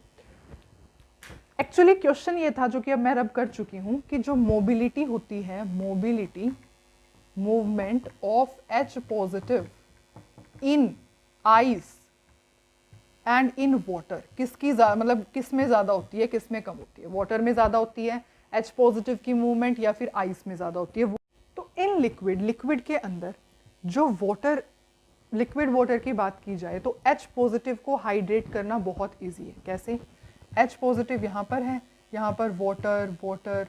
एक्चुअली क्वेश्चन ये था, जो कि अब मैं रब कर चुकी हूँ, कि जो मोबिलिटी होती है, mobility movement of H positive in ice and in water, किसकी मतलब किस में ज़्यादा होती है, किस में कम होती है? वाटर में ज़्यादा होती है H पॉजिटिव की मूवमेंट, या फिर आइस में ज़्यादा होती है? तो इन लिक्विड के अंदर जो लिक्विड वाटर की बात की जाए, तो H पॉजिटिव को हाइड्रेट करना बहुत ईजी है। कैसे? H पॉजिटिव यहाँ पर है, यहाँ पर वाटर,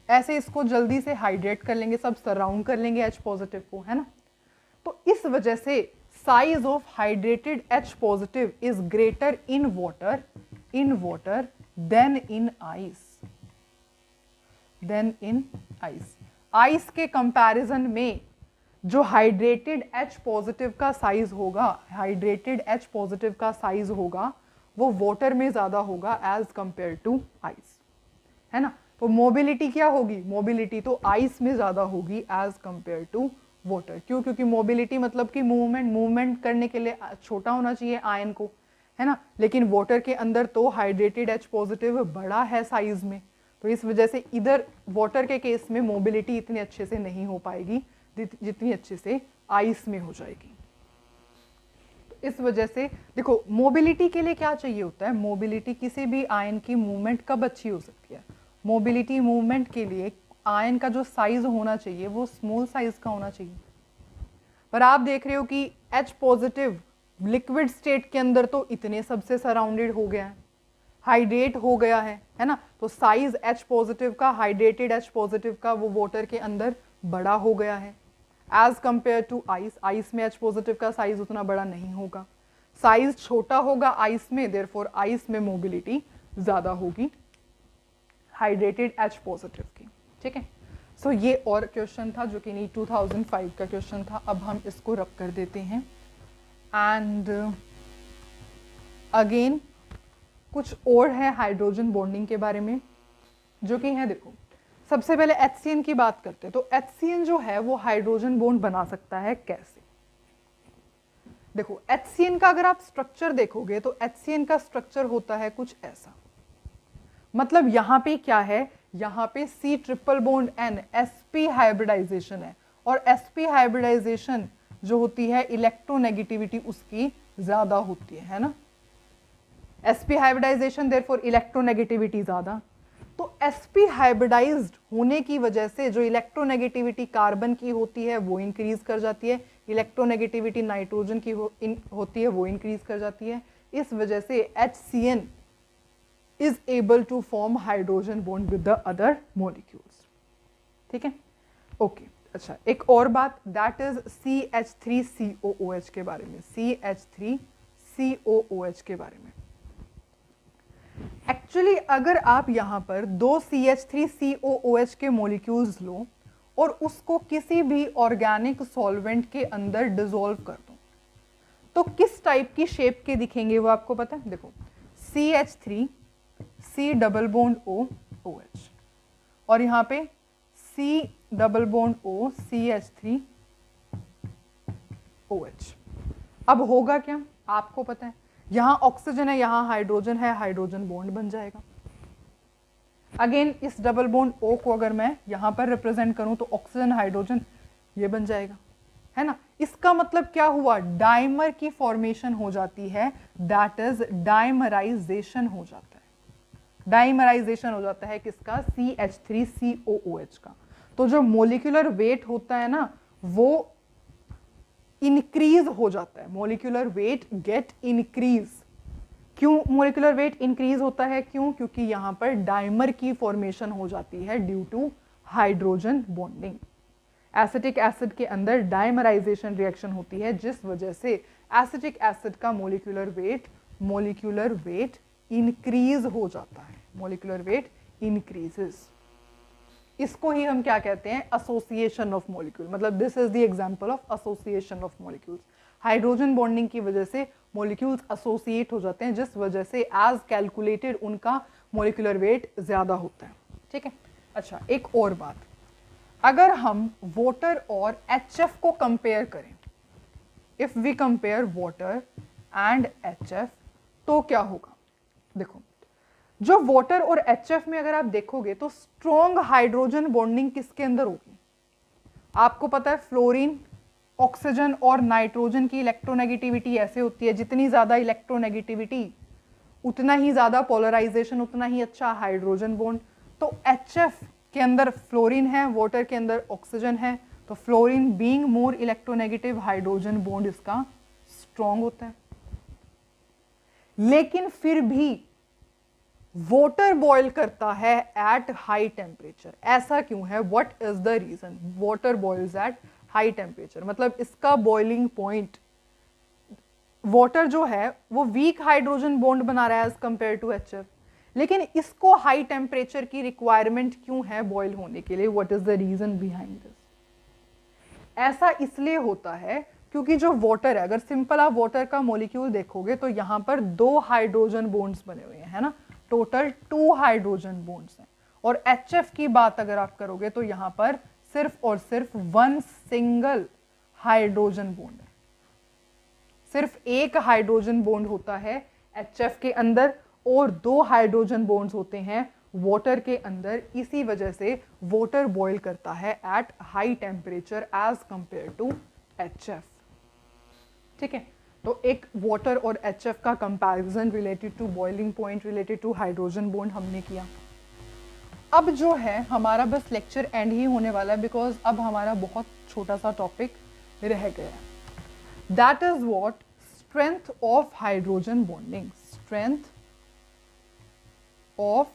ऐसे इसको जल्दी से हाइड्रेट कर लेंगे, सब सराउंड कर लेंगे H पॉजिटिव को, है ना। तो इस वजह से size of hydrated H positive is greater in water than in ice. Ice के कंपैरिजन में जो हाइड्रेटेड H पॉजिटिव का साइज होगा, वो वाटर में ज्यादा होगा एज कंपेयर टू आइस, है ना। तो मोबिलिटी क्या होगी? मोबिलिटी तो आइस में ज्यादा होगी एज कंपेयर टू वाटर। क्यों? क्योंकि मोबिलिटी मतलब कि मूवमेंट करने के लिए छोटा होना चाहिए आयन को, है ना। लेकिन वाटर के अंदर तो हाइड्रेटेड H पॉजिटिव बड़ा है साइज में, तो इस वजह से इधर वाटर के केस में मोबिलिटी इतने अच्छे से नहीं हो पाएगी जितनी अच्छे से आइस में हो जाएगी। तो इस वजह से देखो, मोबिलिटी के लिए क्या चाहिए होता है? मोबिलिटी, किसी भी आयन की मूवमेंट कब अच्छी हो सकती है? मोबिलिटी मूवमेंट के लिए आयन का जो साइज होना चाहिए वो स्मॉल साइज का होना चाहिए। पर आप देख रहे हो कि H पॉजिटिव लिक्विड स्टेट के अंदर तो इतने सबसे सराउंडेड हो गया है, हाइड्रेट हो गया है ना। तो साइज H पॉजिटिव का, हाइड्रेटेड H पॉजिटिव का, वो वाटर के अंदर बड़ा हो गया है as compare to ice. Ice में H पॉजिटिव का साइज उतना बड़ा नहीं होगा, साइज छोटा होगा आइस में, देयरफॉर आइस में मोबिलिटी ज्यादा होगी हाइड्रेटेड H पॉजिटिव की। ठीक है, सो ये और क्वेश्चन था जो कि नीट 2005 का क्वेश्चन था। अब हम इसको रब कर देते हैं एंड अगेन कुछ और है हाइड्रोजन बॉन्डिंग के बारे में, जो कि है, देखो सबसे पहले HCN की बात करते हैं। तो HCN जो है वो हाइड्रोजन बॉन्ड बना सकता है कैसे? देखो, HCN का अगर आप स्ट्रक्चर देखोगे तो HCN का स्ट्रक्चर होता है कुछ ऐसा, मतलब यहाँ पे क्या है, यहाँ पे C triple bond N sp hybridization है, और sp हाइब्रिडाइजेशन जो होती है इलेक्ट्रोनेगेटिविटी उसकी ज्यादा होती है ना। sp हाइब्रिडाइजेशन देयरफॉर इलेक्ट्रोनेगेटिविटी ज्यादा। तो sp हाइब्रिडाइज्ड होने की वजह से जो इलेक्ट्रोनेगेटिविटी कार्बन की होती है वो इंक्रीज कर जाती है, इलेक्ट्रोनेगेटिविटी नाइट्रोजन की होती है वो इंक्रीज कर जाती है। इस वजह से HCN is able to form hydrogen bond with the other molecules। ठीक है, ओके। अच्छा, एक और बात, दैट इज CH3COOH के बारे में, CH3COOH के बारे में। एक्चुअली अगर आप यहाँ पर 2 CH3COOH के मॉलिक्यूल्स लो और उसको किसी भी ऑर्गेनिक सॉल्वेंट के अंदर डिसॉल्व कर दो, तो किस टाइप की शेप के दिखेंगे वो आपको पता है? देखो, CH3 C double bond O OH, और यहाँ पे C double bond O CH3 OH। अब होगा क्या आपको पता है? यहाँ ऑक्सीजन है, यहाँ हाइड्रोजन है, हाइड्रोजन बॉन्ड बन जाएगा। अगेन इस डबल बॉन्ड O को अगर मैं यहाँ पर रिप्रेजेंट करूँ तो ऑक्सीजन हाइड्रोजन ये बन जाएगा। है ना। इसका मतलब क्या हुआ, डाइमर की फॉर्मेशन हो जाती है, दैट इज डाइमराइजेशन हो जाता है। डाइमराइजेशन हो जाता है किसका, CH3COOH का। तो जो मोलिकुलर वेट होता है ना वो इंक्रीज हो जाता है, मोलिकुलर वेट गेट इंक्रीज। क्यों मोलिकुलर वेट इंक्रीज होता है, क्यों, क्योंकि यहां पर डाइमर की फॉर्मेशन हो जाती है due to hydrogen bonding. Acetic acid के अंदर डाइमराइजेशन रिएक्शन होती है जिस वजह से एसिटिक एसिड का मोलिकुलर वेट इंक्रीज हो जाता है, मोलिकुलर वेट इंक्रीजेस। इसको ही हम क्या कहते हैं, एसोसिएशन ऑफ मॉलिक्यूल, मतलब this is the example of association of molecules. Hydrogen bonding की वजह से मॉलिक्यूल्स एसोसिएट हो जाते हैं जिस वजह से एज कैलकुलेटेड उनका मॉलिक्यूलर वेट ज्यादा होता है। ठीक है, अच्छा एक और बात, अगर हम वाटर और HF को कंपेयर करें, if we compare water and HF तो क्या होगा। देखो जो वाटर और HF में अगर आप देखोगे तो स्ट्रॉन्ग हाइड्रोजन बॉन्डिंग किसके अंदर होगी, आपको पता है फ्लोरीन, ऑक्सीजन और नाइट्रोजन की इलेक्ट्रोनेगेटिविटी ऐसे होती है, जितनी ज्यादा इलेक्ट्रोनेगेटिविटी उतना ही ज्यादा पोलराइजेशन, उतना ही अच्छा हाइड्रोजन बॉन्ड। तो HF के अंदर फ्लोरीन है, वाटर के अंदर ऑक्सीजन है, तो fluorine being more electronegative, hydrogen bond इसका स्ट्रॉन्ग होता है। लेकिन फिर भी वाटर बॉयल करता है एट हाई टेम्परेचर, ऐसा क्यों है, what is the reason, water boils at high temperature, मतलब इसका बॉइलिंग पॉइंट, वाटर जो है वो वीक हाइड्रोजन बॉन्ड बना रहा है एज कंपेयर टू HF, लेकिन इसको हाई टेम्परेचर की रिक्वायरमेंट क्यों है बॉयल होने के लिए, what is the reason behind this. ऐसा इसलिए होता है क्योंकि जो वाटर है, अगर सिंपल आप वाटर का मॉलिक्यूल देखोगे तो यहां पर 2 हाइड्रोजन बॉन्ड्स बने हुए हैं, है ना, टोटल 2 हाइड्रोजन बॉन्ड्स हैं। और HF की बात अगर आप करोगे तो यहां पर सिर्फ और सिर्फ 1 सिंगल हाइड्रोजन बॉन्ड है, सिर्फ एक हाइड्रोजन बॉन्ड होता है HF के अंदर और 2 हाइड्रोजन बॉन्ड्स होते हैं वाटर के अंदर। इसी वजह से वाटर बॉयल करता है at high temperature as compare to HF। ठीक है, तो एक वाटर और HF का comparison related to boiling point, related to hydrogen bond हमने किया। अब जो है हमारा बस लेक्चर एंड ही होने वाला है, बिकॉज अब हमारा बहुत छोटा सा टॉपिक रह गया है, that is what, strength of hydrogen bonding, strength of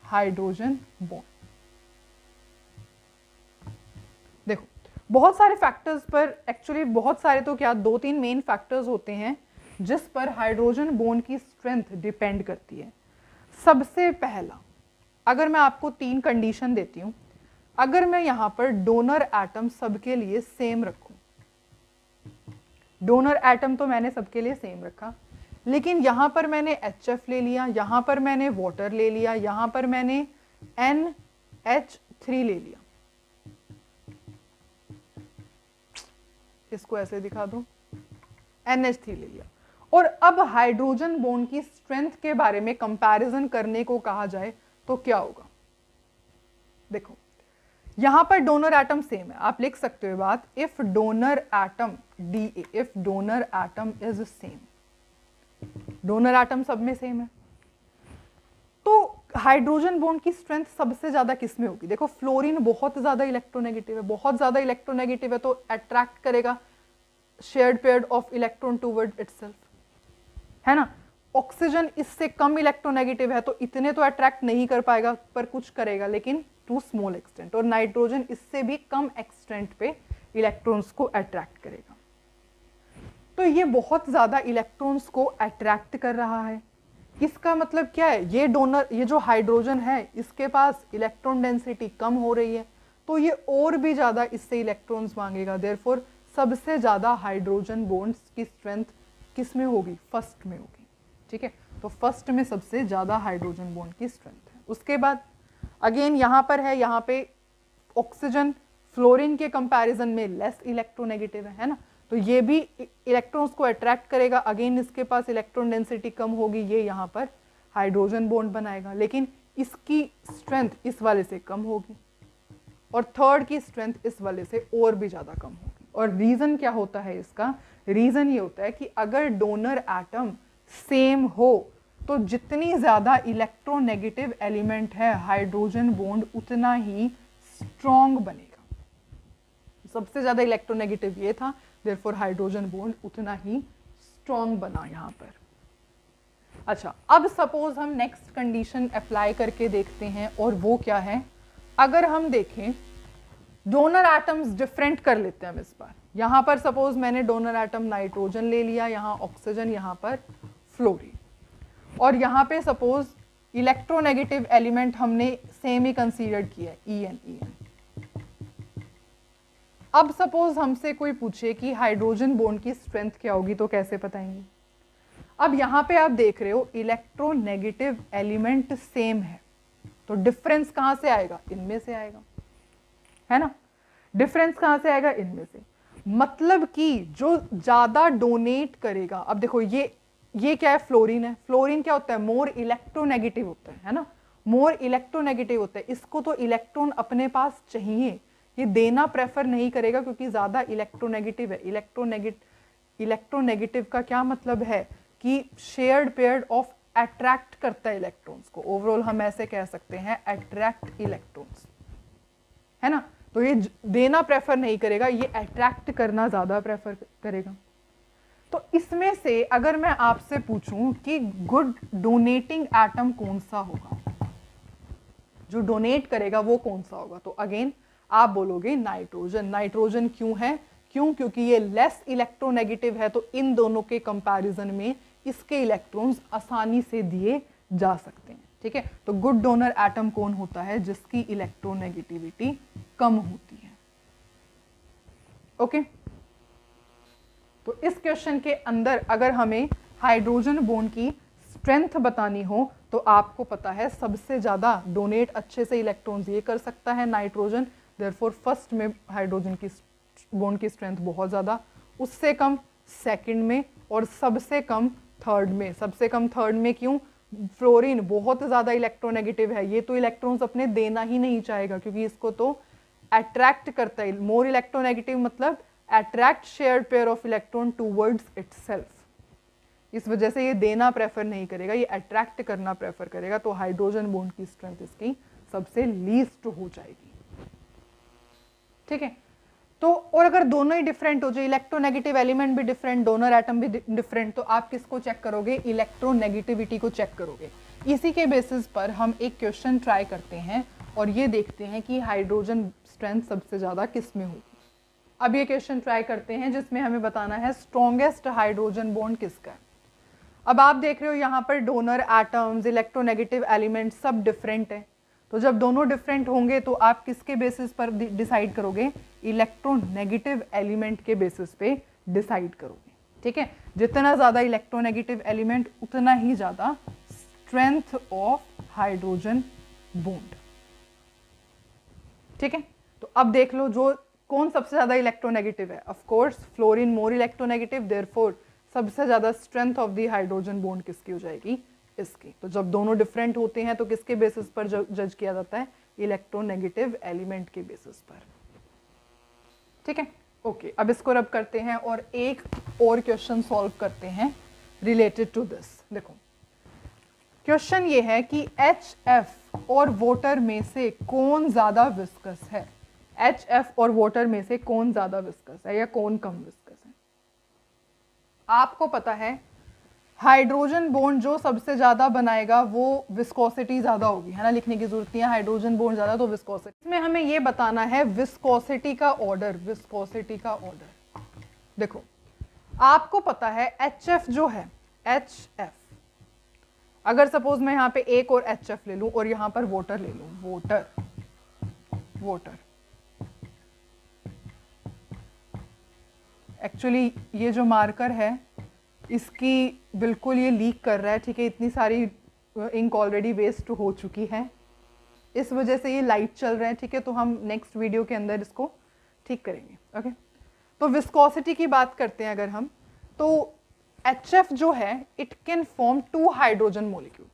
hydrogen bond. देखो बहुत सारे फैक्टर्स पर, एक्चुअली बहुत सारे तो क्या 2-3 मेन फैक्टर्स होते हैं जिस पर हाइड्रोजन बॉन्ड की स्ट्रेंथ डिपेंड करती है। सबसे पहला, अगर मैं आपको 3 कंडीशन देती हूं, अगर मैं यहां पर डोनर एटम सबके लिए सेम रखूं, डोनर एटम तो मैंने सबके लिए सेम रखा, लेकिन यहां पर मैंने HF ले लिया, यहां पर मैंने वाटर ले लिया, यहां पर मैंने NH3 ले लिया, इसको ऐसे दिखा दो, NH3 ले लिया, और अब हाइड्रोजन बॉन्ड की स्ट्रेंथ के बारे में कंपैरिजन करने को कहा जाए तो क्या होगा। देखो यहां पर डोनर एटम सेम है, आप लिख सकते हो बात, if donor atom DA, if donor atom is same, donor atom सब में सेम है, तो हाइड्रोजन बॉन्ड की स्ट्रेंथ सबसे ज्यादा किस में होगी। देखो फ्लोरीन बहुत ज्यादा इलेक्ट्रोनेगेटिव है, बहुत ज्यादा इलेक्ट्रोनेगेटिव है तो अट्रैक्ट करेगा shared pair of electron toward itself, है ना। ऑक्सीजन इससे कम इलेक्ट्रोनेगेटिव है तो इतने तो अट्रैक्ट नहीं कर पाएगा, पर कुछ करेगा लेकिन टू स्मॉल एक्सटेंट, और नाइट्रोजन इससे भी कम एक्सटेंट पे इलेक्ट्रॉन्स को अट्रैक्ट करेगा। तो ये बहुत ज्यादा इलेक्ट्रॉन्स को अट्रैक्ट कर रहा है, इसका मतलब क्या है, ये डोनर, ये जो हाइड्रोजन है इसके पास इलेक्ट्रॉन डेंसिटी कम हो रही है तो ये और भी ज्यादा इससे इलेक्ट्रॉन्स मांगेगा, देयरफॉर सबसे ज्यादा हाइड्रोजन बॉन्ड्स की स्ट्रेंथ किस में होगी, फर्स्ट में होगी। ठीक है, तो फर्स्ट में सबसे ज्यादा हाइड्रोजन बॉन्ड की स्ट्रेंथ है। उसके बाद अगेन यहां पर है, यहां पे ऑक्सीजन फ्लोरीन के कंपैरिजन में लेस इलेक्ट्रोनेगेटिव है ना, तो ये भी इलेक्ट्रॉन्स को अट्रैक्ट करेगा, अगेन इसके पास इलेक्ट्रॉन डेंसिटी कम होगी, ये यहाँ पर हाइड्रोजन बॉन्ड बनाएगा, लेकिन इसकी स्ट्रेंथ इस वाले से कम होगी, और थर्ड की स्ट्रेंथ इस वाले से और भी ज्यादा कम होगी। और रीज़न क्या होता है इसका? रीज़न ये होता है कि अगर डोनर एटम सेम हो तो जितनी ज़्यादा इलेक्ट्रोनेगेटिव एलिमेंट है हाइड्रोजन बॉन्ड उतना ही स्ट्रॉन्ग बनेगा। सबसे ज़्यादा इलेक्ट्रोनेगेटिव ये था, देयरफॉर हाइड्रोजन बॉन्ड उतना ही स्ट्रॉन्ग बना यहाँ पर। अच्छा, अब सपोज हम नेक्स्ट कंडीशन अप्लाई करके देखते हैं, और वो क्या है? अगर हम देखें डोनर एटम्स डिफरेंट कर लेते हैं हम इस बार। यहाँ पर सपोज मैंने डोनर एटम नाइट्रोजन ले लिया, यहाँ ऑक्सीजन, यहाँ पर फ्लोरीन, और यहाँ पे सपोज इलेक्ट्रोनेगेटिव एलिमेंट हमने सेम ही कंसीडर किया, EN। अब सपोज हमसे कोई पूछे कि हाइड्रोजन बॉन्ड की स्ट्रेंथ क्या होगी, तो कैसे बताएंगे? अब यहाँ पे आप देख रहे हो इलेक्ट्रोनेगेटिव एलिमेंट सेम है, तो डिफरेंस कहाँ से आएगा? इनमें से आएगा, है ना? डिफरेंस कहाँ से आएगा? इनमें से। मतलब कि जो ज्यादा डोनेट करेगा, अब देखो ये क्या है? फ्लोरीन है। फ्लोरीन क्या होता है? मोर इलेक्ट्रोनेगेटिव होता है ना? मोर इलेक्ट्रोनेगेटिव होता है। इसको तो इलेक्ट्रॉन अपने पास चाहिए, ये देना प्रेफर नहीं करेगा क्योंकि ज्यादा इलेक्ट्रोनेगेटिव है। इलेक्ट्रोनेगेटिव का क्या मतलब है? कि शेयर्ड पेयर ऑफ अट्रैक्ट करता है इलेक्ट्रॉन्स को। ओवरऑल हम ऐसे कह सकते हैं अट्रैक्ट इलेक्ट्रॉन्स, है ना? तो ये देना प्रेफर नहीं करेगा, ये अट्रैक्ट करना ज्यादा प्रेफर करेगा। तो इसमें से अगर मैं आपसे पूछूं कि गुड डोनेटिंग एटम कौन सा होगा, जो डोनेट करेगा वो कौन सा होगा, तो अगेन आप बोलोगे नाइट्रोजन। नाइट्रोजन क्यों है? क्योंकि ये लेस इलेक्ट्रोनेगेटिव है, तो इन दोनों के कंपैरिजन में इसके इलेक्ट्रॉन्स आसानी से दिए जा सकते हैं। ठीक है, तो गुड डोनर एटम कौन होता है? जिसकी इलेक्ट्रोनेगेटिविटी कम होती है। ओके, तो इस क्वेश्चन के अंदर अगर हमें हाइड्रोजन बॉन्ड की स्ट्रेंथ बतानी हो तो आपको पता है सबसे ज्यादा डोनेट अच्छे से इलेक्ट्रॉन्स ये कर सकता है नाइट्रोजन, देयरफॉर फर्स्ट में हाइड्रोजन की बॉन्ड की स्ट्रेंथ बहुत ज्यादा, उससे कम सेकंड में, और सबसे कम थर्ड में। सबसे कम थर्ड में क्यों? फ्लोरीन बहुत ज्यादा इलेक्ट्रोनेगेटिव है, ये तो इलेक्ट्रॉन्स अपने देना ही नहीं चाहेगा क्योंकि इसको तो अट्रैक्ट करता है। मोर इलेक्ट्रोनेगेटिव मतलब attract shared pair of electron towards itself, इस वजह से ये देना प्रेफर नहीं करेगा, ये अट्रैक्ट करना प्रेफर करेगा। तो हाइड्रोजन बॉन्ड की स्ट्रेंथ इसकी सबसे लीस्ट हो जाएगी। ठीक है, तो और अगर दोनों ही डिफरेंट हो जाए, इलेक्ट्रोनेगेटिव एलिमेंट भी डिफरेंट, डोनर एटम भी डिफरेंट, तो आप किसको चेक करोगे? इलेक्ट्रोनेगेटिविटी को चेक करोगे। इसी के बेसिस पर हम एक क्वेश्चन ट्राई करते हैं और ये देखते हैं कि हाइड्रोजन स्ट्रेंथ सबसे ज्यादा किस में होगी। अब ये क्वेश्चन ट्राई करते हैं जिसमें हमें बताना है स्ट्रॉन्गेस्ट हाइड्रोजन बॉन्ड किसका है। अब आप देख रहे हो यहाँ पर डोनर एटम्स, इलेक्ट्रोनेगेटिव एलिमेंट सब डिफरेंट है, तो जब दोनों डिफरेंट होंगे तो आप किसके बेसिस पर डिसाइड करोगे? इलेक्ट्रोनेगेटिव एलिमेंट के बेसिस पे डिसाइड करोगे। ठीक है, जितना ज्यादा इलेक्ट्रोनेगेटिव एलिमेंट उतना ही ज्यादा स्ट्रेंथ ऑफ हाइड्रोजन बॉन्ड। ठीक है, तो अब देख लो जो कौन सबसे ज्यादा इलेक्ट्रोनेगेटिव है। Of course fluorine more electronegative, therefore सबसे ज्यादा strength of the hydrogen bond किसकी हो जाएगी? इसकी। तो जब दोनों डिफरेंट होते हैं तो किसके बेसिस पर जज किया जाता है? इलेक्ट्रोनेगेटिव एलिमेंट के बेसिस पर। ठीक है, ओके, अब इसको रब करते हैं और एक और क्वेश्चन सॉल्व करते हैं रिलेटेड टू दिस। देखो क्वेश्चन ये है कि HF और वाटर में से कौन ज्यादा विस्कस है? HF और वाटर में से कौन ज्यादा विस्कस है या कौन कम विस्कस है? आपको पता है हाइड्रोजन बॉन्ड जो सबसे ज्यादा बनाएगा वो विस्कोसिटी ज्यादा होगी, है ना? लिखने की जरूरत नहीं है, हाइड्रोजन बॉन्ड ज्यादा तो विस्कोसिटी। इसमें हमें ये बताना है विस्कोसिटी का ऑर्डर। विस्कोसिटी का ऑर्डर देखो, आपको पता है HF जो है, HF अगर सपोज मैं यहाँ पे एक और HF ले लूं और यहाँ पर वाटर ले लूं, वाटर एक्चुअली ये जो मार्कर है इसकी बिल्कुल ये लीक कर रहा है। ठीक है, इतनी सारी इंक ऑलरेडी वेस्ट हो चुकी है, इस वजह से ये लाइट चल रहा है। ठीक है, तो हम नेक्स्ट वीडियो के अंदर इसको ठीक करेंगे। ओके, तो विस्कोसिटी की बात करते हैं अगर हम, तो HF जो है it can form 2 hydrogen molecule,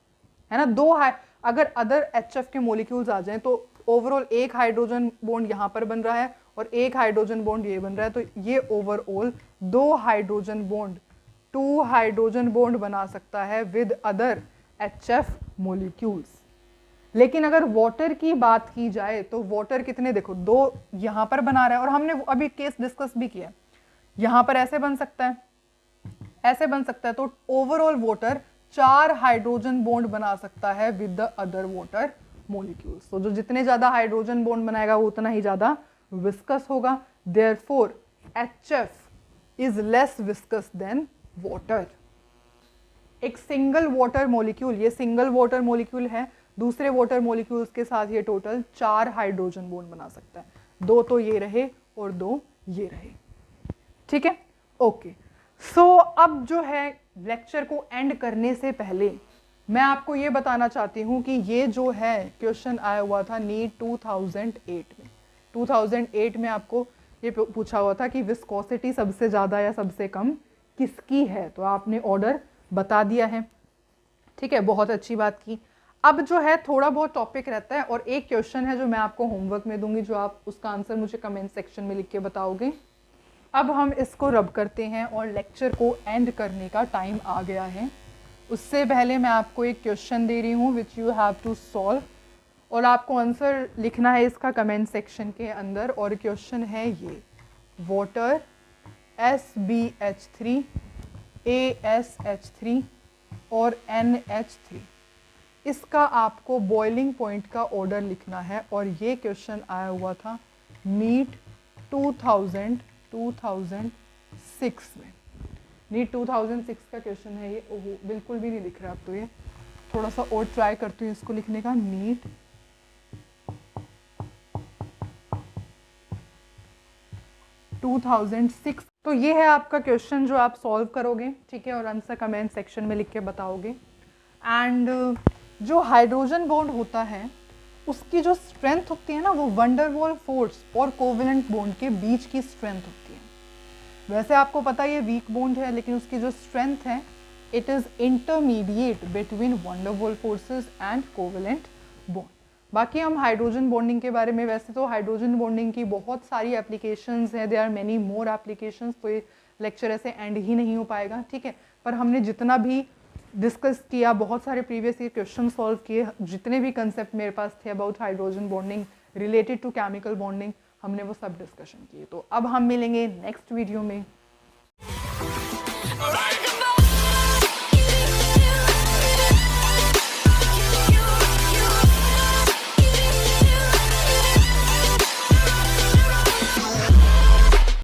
है ना? अगर अदर HF के मोलिक्यूल्स आ जाएं तो ओवरऑल एक हाइड्रोजन बॉन्ड यहाँ पर बन रहा है और एक हाइड्रोजन बॉन्ड ये बन रहा है, तो ये overall 2 hydrogen bond 2 hydrogen bond बना सकता है विद अदर HF मॉलिक्यूल्स। लेकिन अगर वाटर की बात की जाए तो वाटर कितने, देखो 2 यहाँ पर बना रहा है, और हमने अभी केस डिस्कस भी किया, यहाँ पर ऐसे बन सकता है, ऐसे बन सकता है, तो ओवरऑल वाटर 4 हाइड्रोजन बॉन्ड बना सकता है with the other water molecules. तो जो जितने ज्यादा हाइड्रोजन बॉन्ड बनाएगा वो उतना ही ज्यादा विस्कस होगा। Therefore HF is less viscous than water. एक सिंगल वाटर मॉलिक्यूल, ये सिंगल वाटर मॉलिक्यूल है, दूसरे वाटर मॉलिक्यूल्स के साथ ये टोटल 4 हाइड्रोजन बॉन्ड बना सकता है। 2 तो ये रहे और 2 ये रहे, ठीक है, ओके। सो अब जो है लेक्चर को एंड करने से पहले मैं आपको ये बताना चाहती हूँ कि ये जो है क्वेश्चन आया हुआ था नीट 2008 में। 2008 में आपको ये पूछा हुआ था कि विस्कोसिटी सबसे ज़्यादा या सबसे कम किसकी है, तो आपने ऑर्डर बता दिया है, ठीक है, बहुत अच्छी बात की। अब जो है थोड़ा बहुत टॉपिक रहता है और एक क्वेश्चन है जो मैं आपको होमवर्क में दूंगी, जो आप उसका आंसर मुझे कमेंट सेक्शन में लिख के बताओगे। अब हम इसको रब करते हैं और लेक्चर को एंड करने का टाइम आ गया है। उससे पहले मैं आपको एक क्वेश्चन दे रही हूँ which you have to solve, और आपको आंसर लिखना है इसका कमेंट सेक्शन के अंदर। और क्वेश्चन है ये, वाटर SbH3 ASH3 और NH3, इसका आपको बॉइलिंग पॉइंट का ऑर्डर लिखना है। और ये क्वेश्चन आया हुआ था नीट 2006 में। नीट 2006 का क्वेश्चन है ये। ओहो, बिल्कुल भी नहीं लिख रहा अब तो, ये थोड़ा सा और ट्राई करती हूँ इसको लिखने का। नीट 2006, तो ये है आपका क्वेश्चन जो आप सॉल्व करोगे, ठीक है, और आंसर कमेंट सेक्शन में लिख के बताओगे। एंड जो हाइड्रोजन बॉन्ड होता है उसकी जो स्ट्रेंथ होती है ना, वो वंडरवॉल फोर्स और कोवेलेंट बॉन्ड के बीच की स्ट्रेंथ होती है। वैसे आपको पता है ये वीक बॉन्ड है, लेकिन उसकी जो स्ट्रेंथ है it is intermediate between van der Waals forces and covalent bond. बाकी हम हाइड्रोजन बॉन्डिंग के बारे में, वैसे तो हाइड्रोजन बॉन्डिंग की बहुत सारी एप्लीकेशंस हैं, there are many more applications, तो ये लेक्चर ऐसे एंड ही नहीं हो पाएगा, ठीक है। पर हमने जितना भी डिस्कस किया, बहुत सारे प्रीवियस ईयर क्वेश्चन सॉल्व किए, जितने भी कंसेप्ट मेरे पास थे about hydrogen bonding related to chemical bonding, हमने वो सब डिस्कशन किए। तो अब हम मिलेंगे नेक्स्ट वीडियो में।